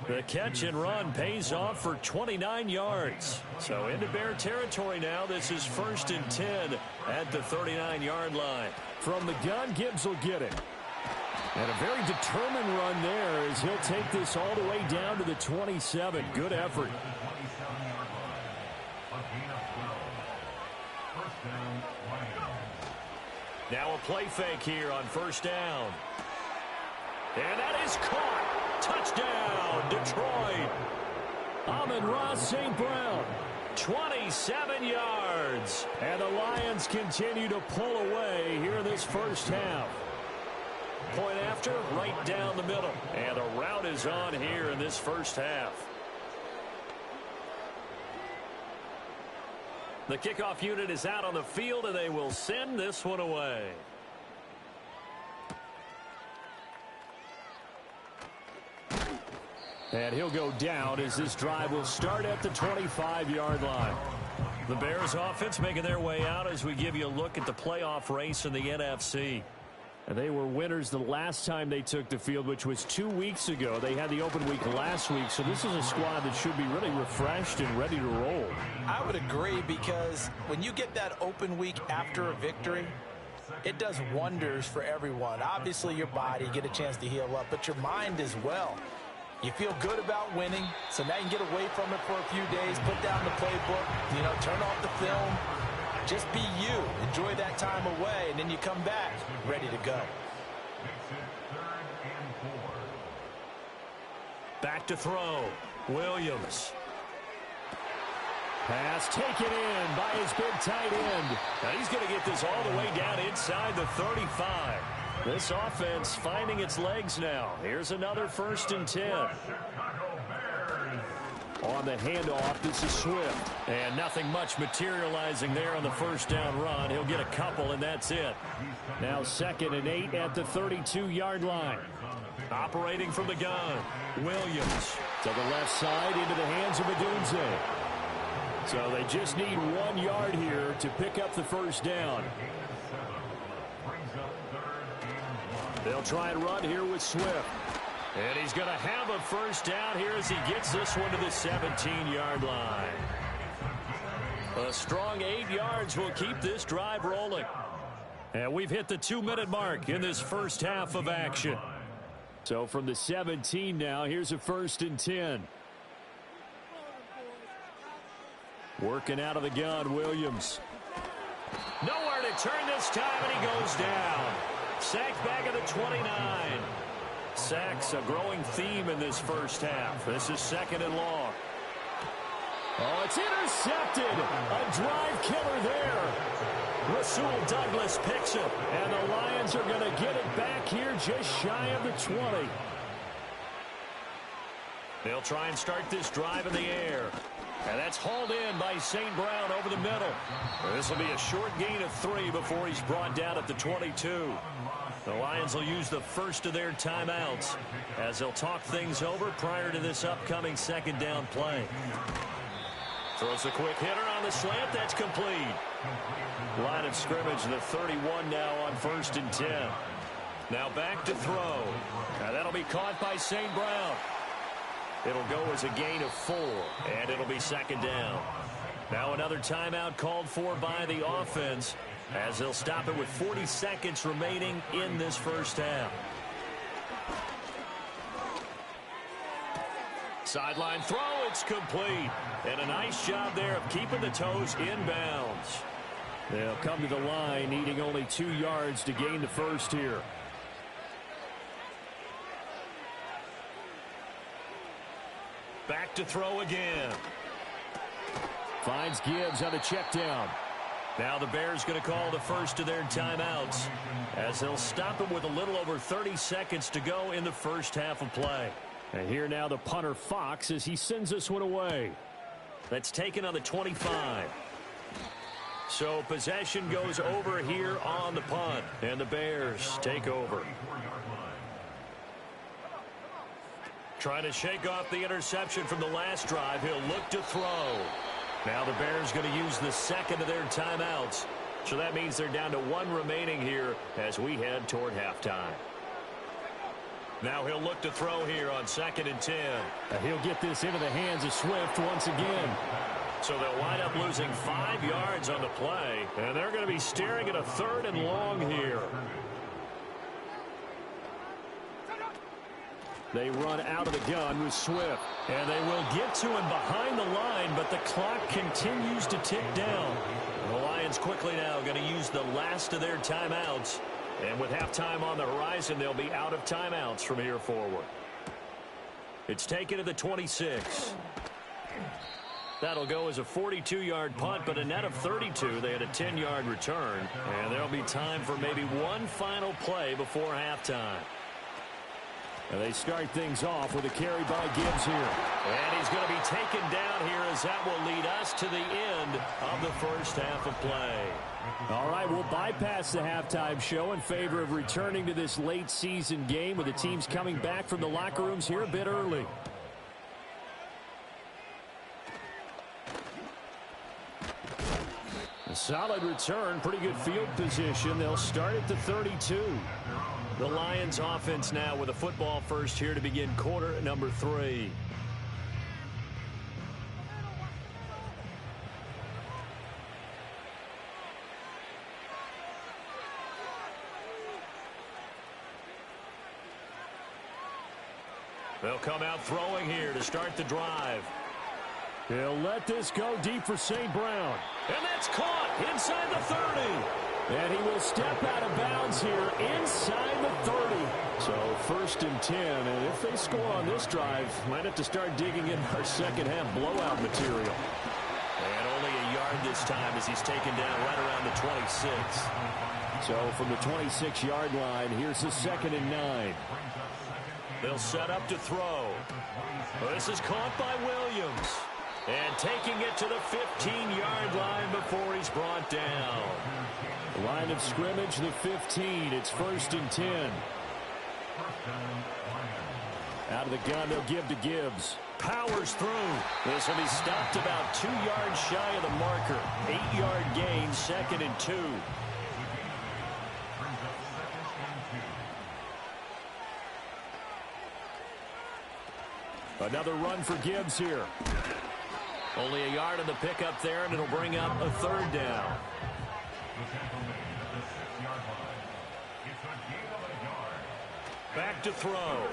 The catch and run pays off for 29 yards. So into Bear territory now. This is 1st and 10 at the 39-yard line. From the gun, Gibbs will get it. And a very determined run there as he'll take this all the way down to the 27. Good effort. Now a play fake here on 1st down. And that is caught. Touchdown, Detroit. Amon-Ra St. Brown, 27 yards. And the Lions continue to pull away here in this first half. Point after, right down the middle. And a rout is on here in this first half. The kickoff unit is out on the field, and they will send this one away. And he'll go down as this drive will start at the 25-yard line. The Bears offense making their way out as we give you a look at the playoff race in the NFC. And they were winners the last time they took the field, which was 2 weeks ago. They had the open week last week, so this is a squad that should be really refreshed and ready to roll. I would agree, because when you get that open week after a victory, it does wonders for everyone. Obviously, your body, get a chance to heal up, but your mind as well. You feel good about winning, so now you can get away from it for a few days, put down the playbook, turn off the film. Just be you. Enjoy that time away, and then you come back ready to go. Back to throw. Williams. Pass taken in by his big tight end. Now he's going to get this all the way down inside the 35. This offense finding its legs now. Here's another 1st and 10. On the handoff, this is Swift. And nothing much materializing there on the first down run. He'll get a couple, and that's it. Now 2nd and 8 at the 32-yard line. Operating from the gun, Williams to the left side into the hands of Odunze. So they just need 1 yard here to pick up the first down. They'll try and run here with Swift. And he's going to have a first down here as he gets this one to the 17-yard line. A strong 8 yards will keep this drive rolling. And we've hit the 2-minute mark in this first half of action. So from the 17 now, here's a 1st and 10. Working out of the gun, Williams. Nowhere to turn this time, and he goes down. Sacked back at the 29. Sacks a growing theme in this first half. This is 2nd and long. Oh, it's intercepted. A drive killer there. Rasul Douglas picks it, and the Lions are going to get it back here just shy of the 20. They'll try and start this drive in the air. And that's hauled in by St. Brown over the middle. This will be a short gain of 3 before he's brought down at the 22. The Lions will use the first of their timeouts as they'll talk things over prior to this upcoming 2nd down play. Throws a quick hitter on the slant. That's complete. Line of scrimmage, the 31 now on 1st and 10. Now back to throw. Now that'll be caught by St. Brown. It'll go as a gain of 4, and it'll be 2nd down. Now another timeout called for by the offense as they'll stop it with 40 seconds remaining in this first half. Sideline throw, it's complete. And a nice job there of keeping the toes inbounds. They'll come to the line needing only 2 yards to gain the first here. Back to throw again. Finds Gibbs on the check down. Now the Bears going to call the first of their timeouts as they'll stop it with a little over 30 seconds to go in the first half of play. And here now the punter Fox as he sends this one away. That's taken on the 25. So possession goes over here on the punt, and the Bears take over. Trying to shake off the interception from the last drive. He'll look to throw. Now the Bears going to use the 2nd of their timeouts. So that means they're down to 1 remaining here as we head toward halftime. Now he'll look to throw here on 2nd and 10. He'll get this into the hands of Swift once again. So they'll wind up losing 5 yards on the play. And they're going to be staring at a 3rd and long here. They run out of the gun with Swift. And they will get to him behind the line, but the clock continues to tick down. The Lions quickly now going to use the last of their timeouts. And with halftime on the horizon, they'll be out of timeouts from here forward. It's taken to the 26. That'll go as a 42-yard punt, but a net of 32. They had a 10-yard return. And there'll be time for maybe one final play before halftime. And they start things off with a carry by Gibbs here. And he's going to be taken down here as that will lead us to the end of the first half of play. All right, we'll bypass the halftime show in favor of returning to this late season game with the teams coming back from the locker rooms here a bit early. A solid return, pretty good field position. They'll start at the 32. The Lions offense now with a football first here to begin quarter number 3. They'll come out throwing here to start the drive. He'll let this go deep for St. Brown. And that's caught inside the 30. And he will step out of bounds here inside the 30. So 1st and 10. And if they score on this drive, might have to start digging in our second half blowout material. And only a yard this time as he's taken down right around the 26. So from the 26-yard line, here's the 2nd and 9. They'll set up to throw. Well, This is caught by Williams. And taking it to the 15-yard line before he's brought down. Line of scrimmage, the 15. It's 1st and 10. Out of the gun, they'll give to Gibbs. Powers through. This will be stopped about 2 yards shy of the marker. 8-yard gain, 2nd and 2. Another run for Gibbs here. Only a yard on the pickup there, and it'll bring up a 3rd down. Back to throw.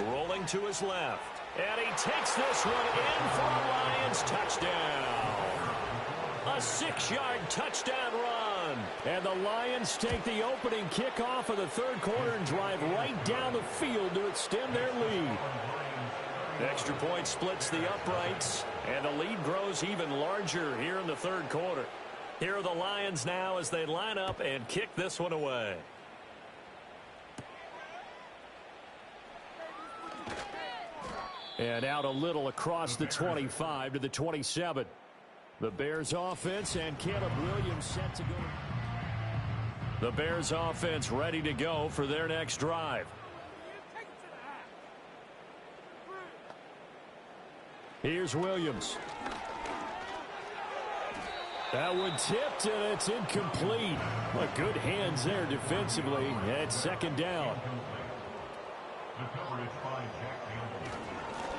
Rolling to his left. And he takes this one in for a Lions touchdown. A 6-yard touchdown run. And the Lions take the opening kickoff of the 3rd quarter and drive right down the field to extend their lead. Extra point splits the uprights, and the lead grows even larger here in the 3rd quarter. Here are the Lions now as they line up and kick this one away. And out a little across the 25 to the 27. The Bears offense and Caleb Williams set to go. The Bears offense ready to go for their next drive. Here's Williams. That one tipped, and it's incomplete. Well, good hands there defensively. It's 2nd down.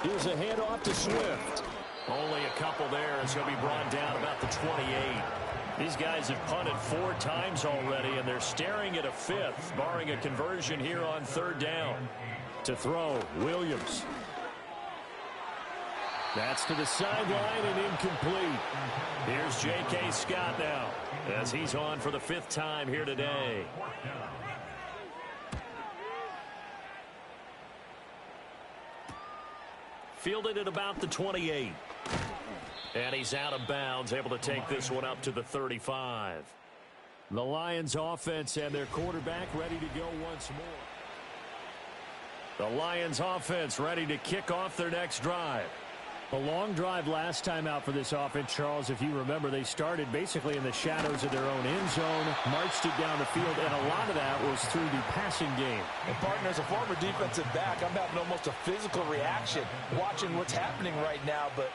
Here's a handoff to Swift. Only a couple there as he'll be brought down about the 28. These guys have punted 4 times already, and they're staring at a 5th, barring a conversion here on 3rd down. To throw, Williams. That's to the sideline and incomplete. Here's J.K. Scott now as he's on for the 5th time here today. Fielded at about the 28. And he's out of bounds, able to take this one up to the 35. The Lions offense and their quarterback ready to go once more. The Lions offense ready to kick off their next drive. A long drive last time out for this offense, Charles. If you remember, they started basically in the shadows of their own end zone, marched it down the field, and a lot of that was through the passing game. And, partner, as a former defensive back, I'm having almost a physical reaction watching what's happening right now. But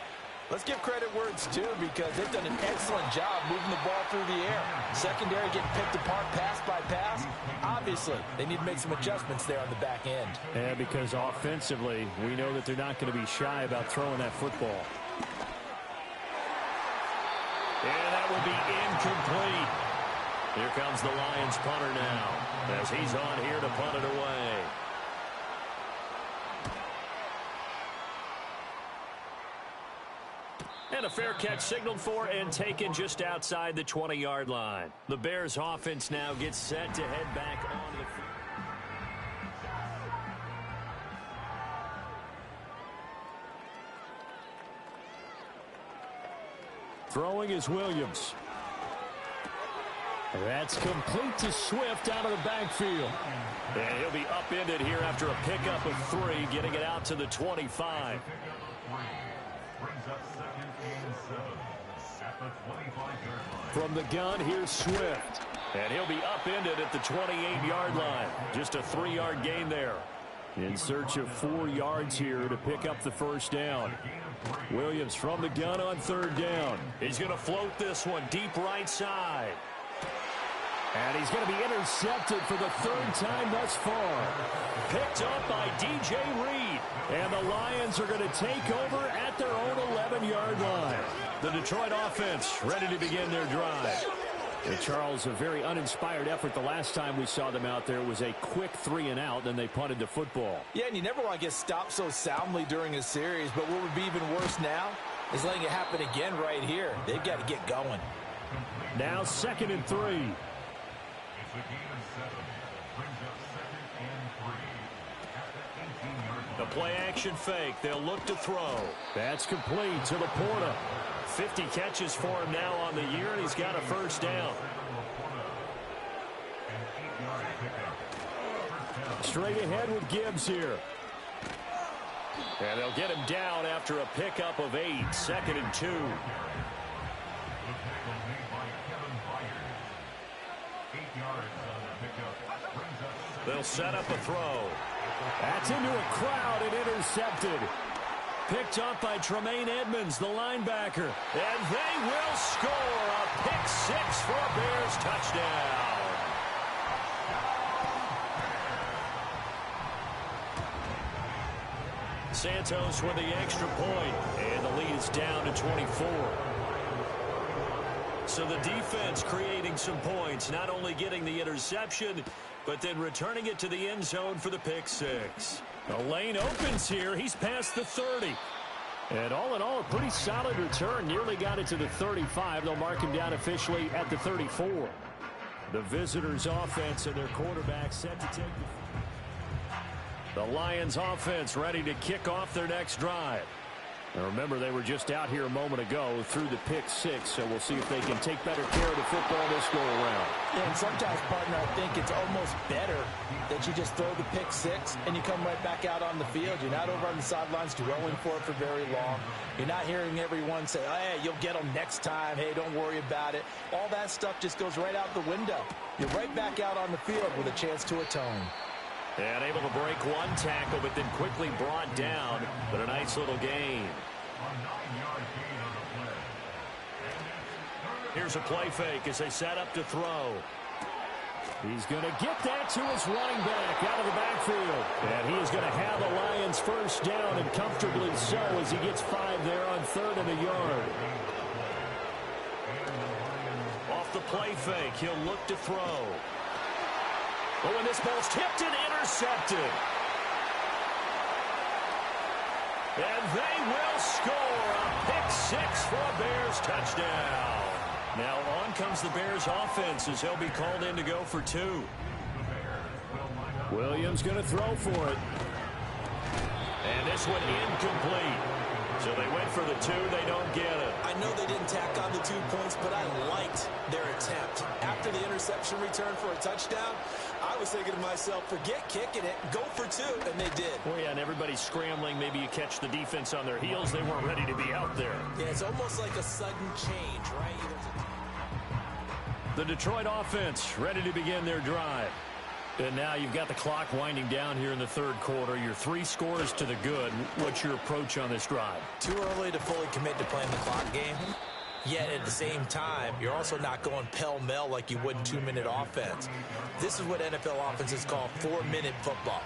let's give credit where it's due, because they've done an excellent job moving the ball through the air. Secondary getting picked apart pass by pass. Obviously, they need to make some adjustments there on the back end. Yeah, because offensively, we know that they're not going to be shy about throwing that football. And that will be incomplete. Here comes the Lions punter now as he's on here to punt it away. And a fair catch signaled for and taken just outside the 20-yard line. The Bears offense now gets set to head back onto the field. Throwing is Williams. That's complete to Swift out of the backfield. And he'll be upended here after a pickup of 3, getting it out to the 25. From the gun, here's Swift. And he'll be upended at the 28-yard line. Just a 3-yard gain there. In search of 4 yards here to pick up the 1st down. Williams from the gun on 3rd down. He's going to float this one deep right side. And he's going to be intercepted for the 3rd time thus far. Picked up by DJ Reed. And the Lions are going to take over at their own 11-yard line. The Detroit offense ready to begin their drive. And Charles, a very uninspired effort the last time we saw them out there. It was a quick 3-and-out, then they punted the football. Yeah, and you never want to get stopped so soundly during a series, but what would be even worse now is letting it happen again right here. They've got to get going. Now 2nd and 3. The play-action fake. They'll look to throw. That's complete to Laporta. 50 catches for him now on the year, and he's got a 1st down. Straight ahead with Gibbs here. And they'll get him down after a pickup of 8, 2nd and 2. They'll set up a throw. That's into a crowd and intercepted. Picked up by Tremaine Edmonds, the linebacker. And they will score a pick 6 for a Bears touchdown. Santos with the extra point, and the lead is down to 24. So the defense creating some points, not only getting the interception, but then returning it to the end zone for the pick 6. The lane opens here. He's past the 30. And all in all, a pretty solid return. Nearly got it to the 35. They'll mark him down officially at the 34. The visitors' offense and their quarterback set to take the Lions' offense ready to kick off their next drive. Now remember, they were just out here a moment ago through the pick 6, so we'll see if they can take better care of the football this go-around. Yeah, and sometimes, partner, I think it's almost better that you just throw the pick 6 and you come right back out on the field. You're not over on the sidelines dwelling for it for very long. You're not hearing everyone say, hey, you'll get them next time. Hey, don't worry about it. All that stuff just goes right out the window. You're right back out on the field with a chance to atone. And able to break one tackle, but then quickly brought down. But a nice little gain. Here's a play fake as they set up to throw. He's going to get that to his running back out of the backfield. And he is going to have the Lions first down, and comfortably so, as he gets 5 there on 3rd and a yard. Off the play fake, he'll look to throw. Oh, and this ball's tipped and intercepted. And they will score a pick 6 for a Bears touchdown. Now on comes the Bears offense as he'll be called in to go for 2. Williams going to throw for it. And this one incomplete. So they went for the 2. They don't get it. I know they didn't tack on the 2 points, but I liked their attempt. After the interception return for a touchdown, I was thinking to myself, forget kicking it, go for 2, and they did. Oh, yeah, and everybody's scrambling. Maybe you catch the defense on their heels. They weren't ready to be out there. Yeah, it's almost like a sudden change, right? The Detroit offense ready to begin their drive. And now you've got the clock winding down here in the 3rd quarter. Your 3 scores to the good. What's your approach on this drive? Too early to fully commit to playing the clock game. Yet at the same time, you're also not going pell-mell like you would in 2-minute offense. This is what NFL offenses call 4-minute football.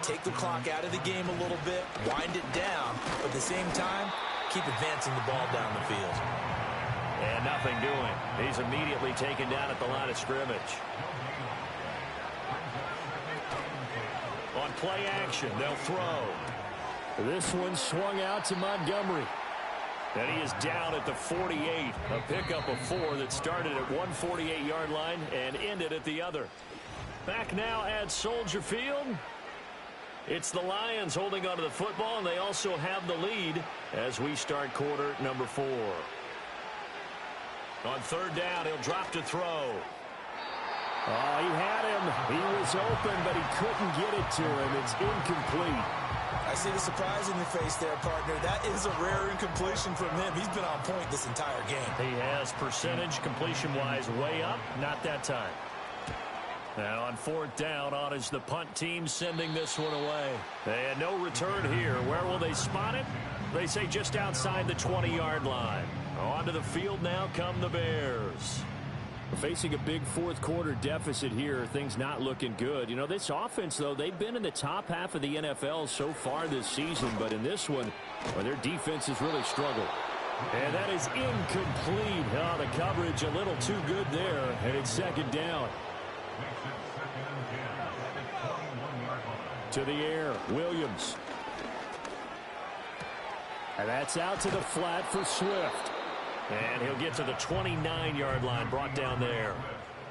Take the clock out of the game a little bit, wind it down, but at the same time, keep advancing the ball down the field. And nothing doing. He's immediately taken down at the line of scrimmage. On play action, they'll throw. This one swung out to Montgomery. And he is down at the 48. A pickup of 4 that started at one 48-yard line and ended at the other. Back now at Soldier Field. It's the Lions holding onto the football, and they also have the lead as we start quarter number 4. On 3rd down, he'll drop to throw. Oh, he had him. He was open, but he couldn't get it to him. It's incomplete. I see the surprise in your face there, partner. That is a rare incompletion from him. He's been on point this entire game. He has percentage completion-wise way up. Not that time. Now on 4th down, on is the punt team sending this one away. And no return here. Where will they spot it? They say just outside the 20-yard line. Onto the field now come the Bears. We're facing a big 4th quarter deficit here. Things not looking good. You know, this offense, though, they've been in the top half of the NFL so far this season. But in this one, well, their defense has really struggled. And that is incomplete. Oh, the coverage a little too good there. And it's 2nd down. To the air, Williams. And that's out to the flat for Swift. And he'll get to the 29-yard line, brought down there.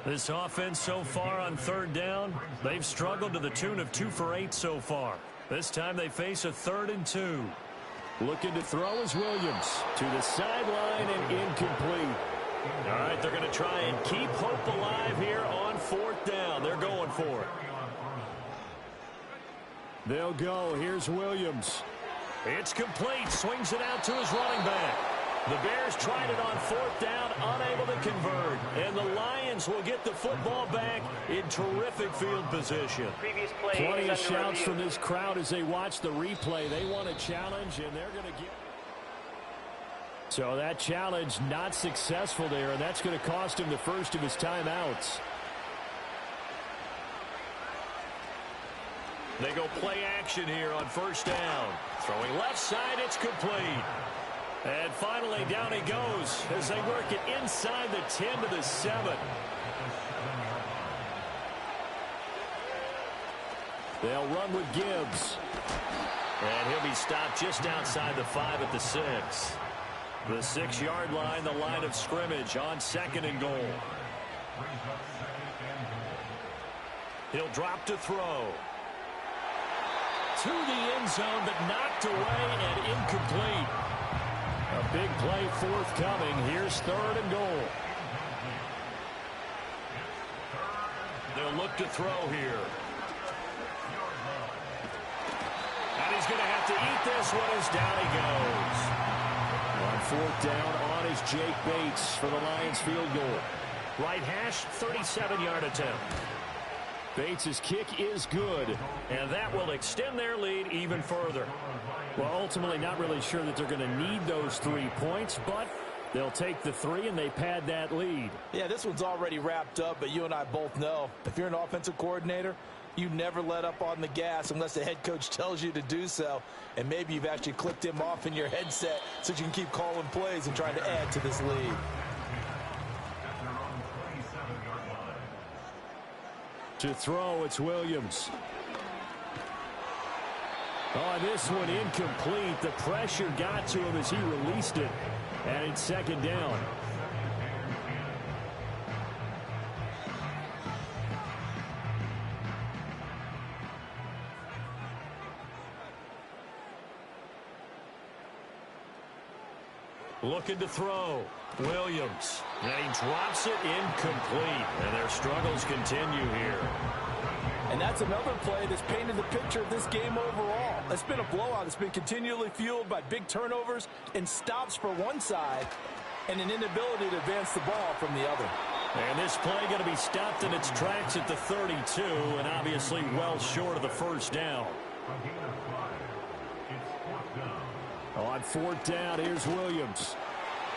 This offense so far on 3rd down, they've struggled to the tune of 2 for 8 so far. This time they face a 3rd and 2. Looking to throw is Williams. To the sideline and incomplete. All right, they're going to try and keep hope alive here on 4th down. They're going for it. They'll go. Here's Williams. It's complete. Swings it out to his running back. The Bears tried it on fourth down, unable to convert. And the Lions will get the football back in terrific field position. Plenty of shouts from this crowd as they watch the replay. They want a challenge, and they're going to get... So that challenge not successful there, and that's going to cost him the first of his timeouts. They go play action here on first down. Throwing left side, it's complete. And finally, down he goes as they work it inside the 10 to the 7. They'll run with Gibbs. And he'll be stopped just outside the 5 at the 6. The 6-yard line, the line of scrimmage on 2nd and goal. He'll drop to throw. To the end zone, but knocked away and incomplete. A big play forthcoming. Here's 3rd and goal. They'll look to throw here. And he's going to have to eat this one as down he goes. On 4th down, on is Jake Bates for the Lions field goal. Right hash, 37-yard attempt. Bates' kick is good, and that will extend their lead even further. Well, ultimately not really sure that they're going to need those 3 points, but they'll take the 3 and they pad that lead. Yeah, this one's already wrapped up, but you and I both know if you're an offensive coordinator, you never let up on the gas unless the head coach tells you to do so. And maybe you've actually clicked him off in your headset so you can keep calling plays and trying to add to this lead. To throw, it's Williams. Oh, this one incomplete. The pressure got to him as he released it. And it's 2nd down. Looking to throw. Williams. And he drops it incomplete. And their struggles continue here. And that's another play that's painted the picture of this game overall. It's been a blowout. It's been continually fueled by big turnovers and stops for one side and an inability to advance the ball from the other. And this play going to be stopped in its tracks at the 32 and obviously well short of the first down. On 4th down, here's Williams.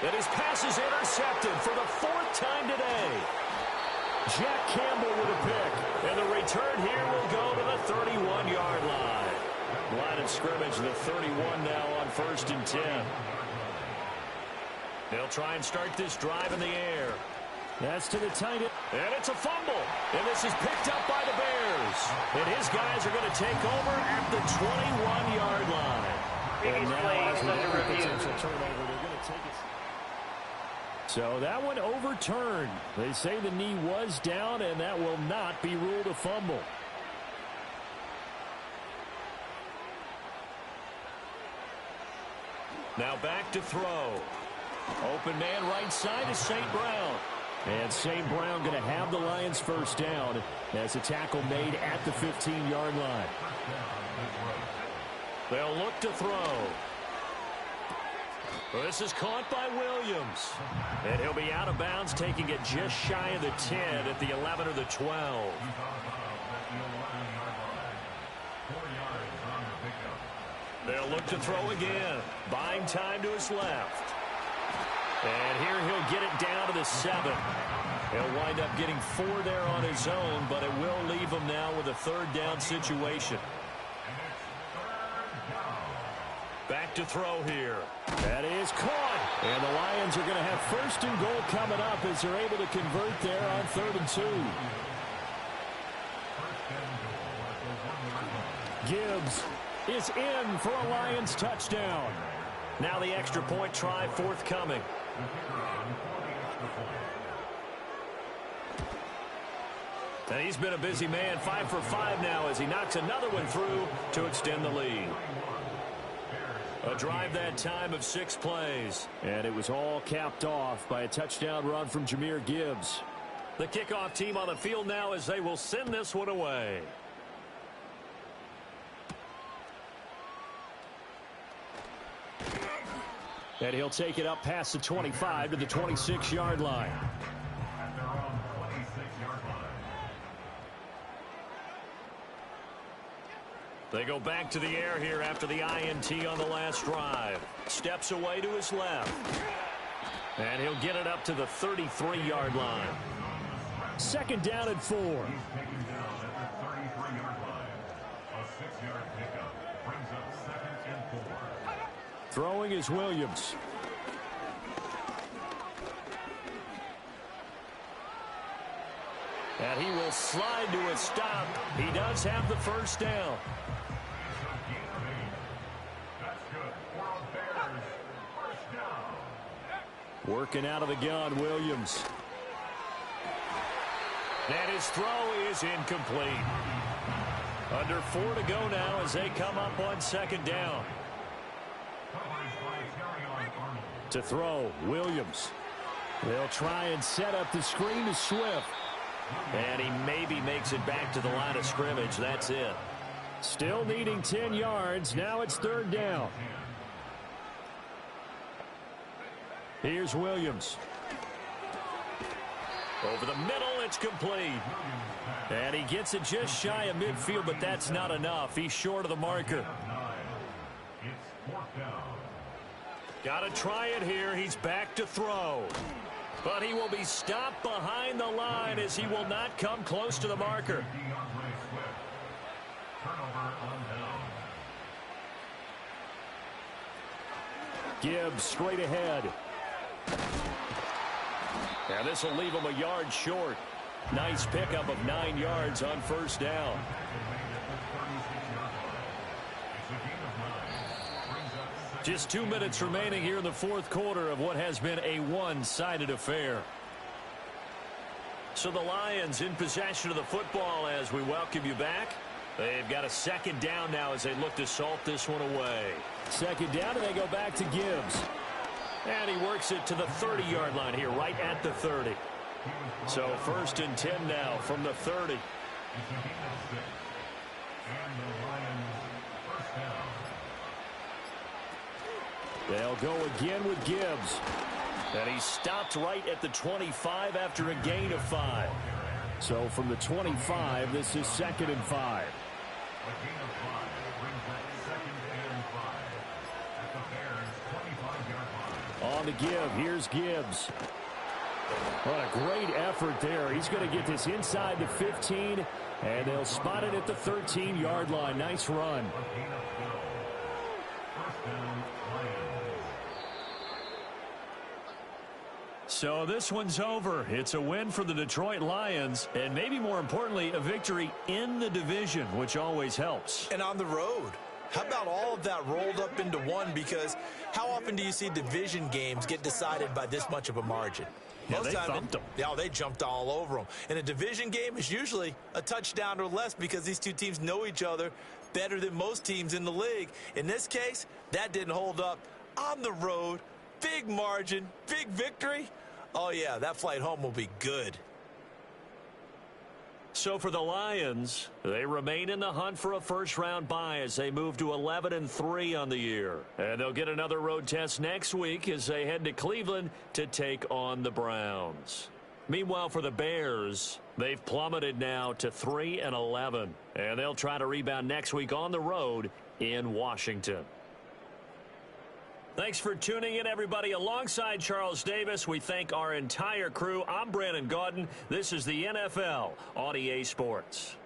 And his pass is intercepted for the 4th time today. Jack Campbell with a pick. And the return here will go to the 31-yard line. Line of scrimmage, the 31 now on 1st and 10. They'll try and start this drive in the air. That's to the tight end. And it's a fumble. And this is picked up by the Bears. And his guys are going to take over at the 21-yard line. And now, as we have a potential turnover, they're going to take it. So that one overturned. They say the knee was down, and that will not be ruled a fumble. Now back to throw. Open man right side is St. Brown. And St. Brown going to have the Lions first down as a tackle made at the 15-yard line. They'll look to throw. This is caught by Williams. And he'll be out of bounds, taking it just shy of the 10 at the 11 or the 12. They'll look to throw again. Buying time to his left. And here he'll get it down to the 7. He'll wind up getting 4 there on his own, but it will leave him now with a 3rd down situation. Back to throw here. That is caught. And the Lions are going to have 1st and goal coming up as they're able to convert there on 3rd and 2. Gibbs is in for a Lions touchdown. Now the extra point try forthcoming. And he's been a busy man, 5 for 5 now as he knocks another one through to extend the lead. A drive that time of 6 plays. And it was all capped off by a touchdown run from Jahmyr Gibbs. The kickoff team on the field now as they will send this one away. And he'll take it up past the 25 to the 26-yard line. At their own 26-yard line. They go back to the air here after the INT on the last drive. Steps away to his left. And he'll get it up to the 33-yard line. Second down and 4. He's taken down at the 33-yard line. A 6-yard pickup brings up 2nd and 4. Throwing is Williams. And he will slide to a stop. He does have the first down. That's good for a Bears first down. Working out of the gun, Williams. And his throw is incomplete. Under 4 to go now as they come up on second down. To throw, Williams. They'll try and set up the screen to Swift. And he maybe makes it back to the line of scrimmage. That's it. Still needing 10 yards. Now it's third down. Here's Williams. Over the middle, it's complete. And he gets it just shy of midfield, but that's not enough. He's short of the marker. It's 4th down. Got to try it here. He's back to throw. But he will be stopped behind the line as he will not come close to the marker. DeAndre Swift. Turnover on down. Gibbs straight ahead. Now this will leave him a yard short. Nice pickup of 9 yards on first down. Just 2 minutes remaining here in the fourth quarter of what has been a one-sided affair. So the Lions in possession of the football as we welcome you back. They've got a second down now as they look to salt this one away. Second down, and they go back to Gibbs. And he works it to the 30-yard line here, right at the 30. So 1st and 10 now from the 30. They'll go again with Gibbs. And he stopped right at the 25 after a gain of 5. So from the 25, this is 2nd and 5. On the give, here's Gibbs. What a great effort there. He's going to get this inside the 15, and they'll spot it at the 13-yard line. Nice run. So this one's over. It's a win for the Detroit Lions, and maybe more importantly, a victory in the division, which always helps. And on the road. How about all of that rolled up into one? Because how often do you see division games get decided by this much of a margin? Yeah, they thumped them. Yeah, they jumped all over them. And a division game is usually a touchdown or less because these two teams know each other better than most teams in the league. In this case, that didn't hold up. On the road, big margin, big victory. Oh, yeah, that flight home will be good. So for the Lions, they remain in the hunt for a first-round bye as they move to 11-3 on the year. And they'll get another road test next week as they head to Cleveland to take on the Browns. Meanwhile, for the Bears, they've plummeted now to 3-11. And they'll try to rebound next week on the road in Washington. Thanks for tuning in, everybody. Alongside Charles Davis, we thank our entire crew. I'm Brandon Gaudin. This is the NFL on EA Sports.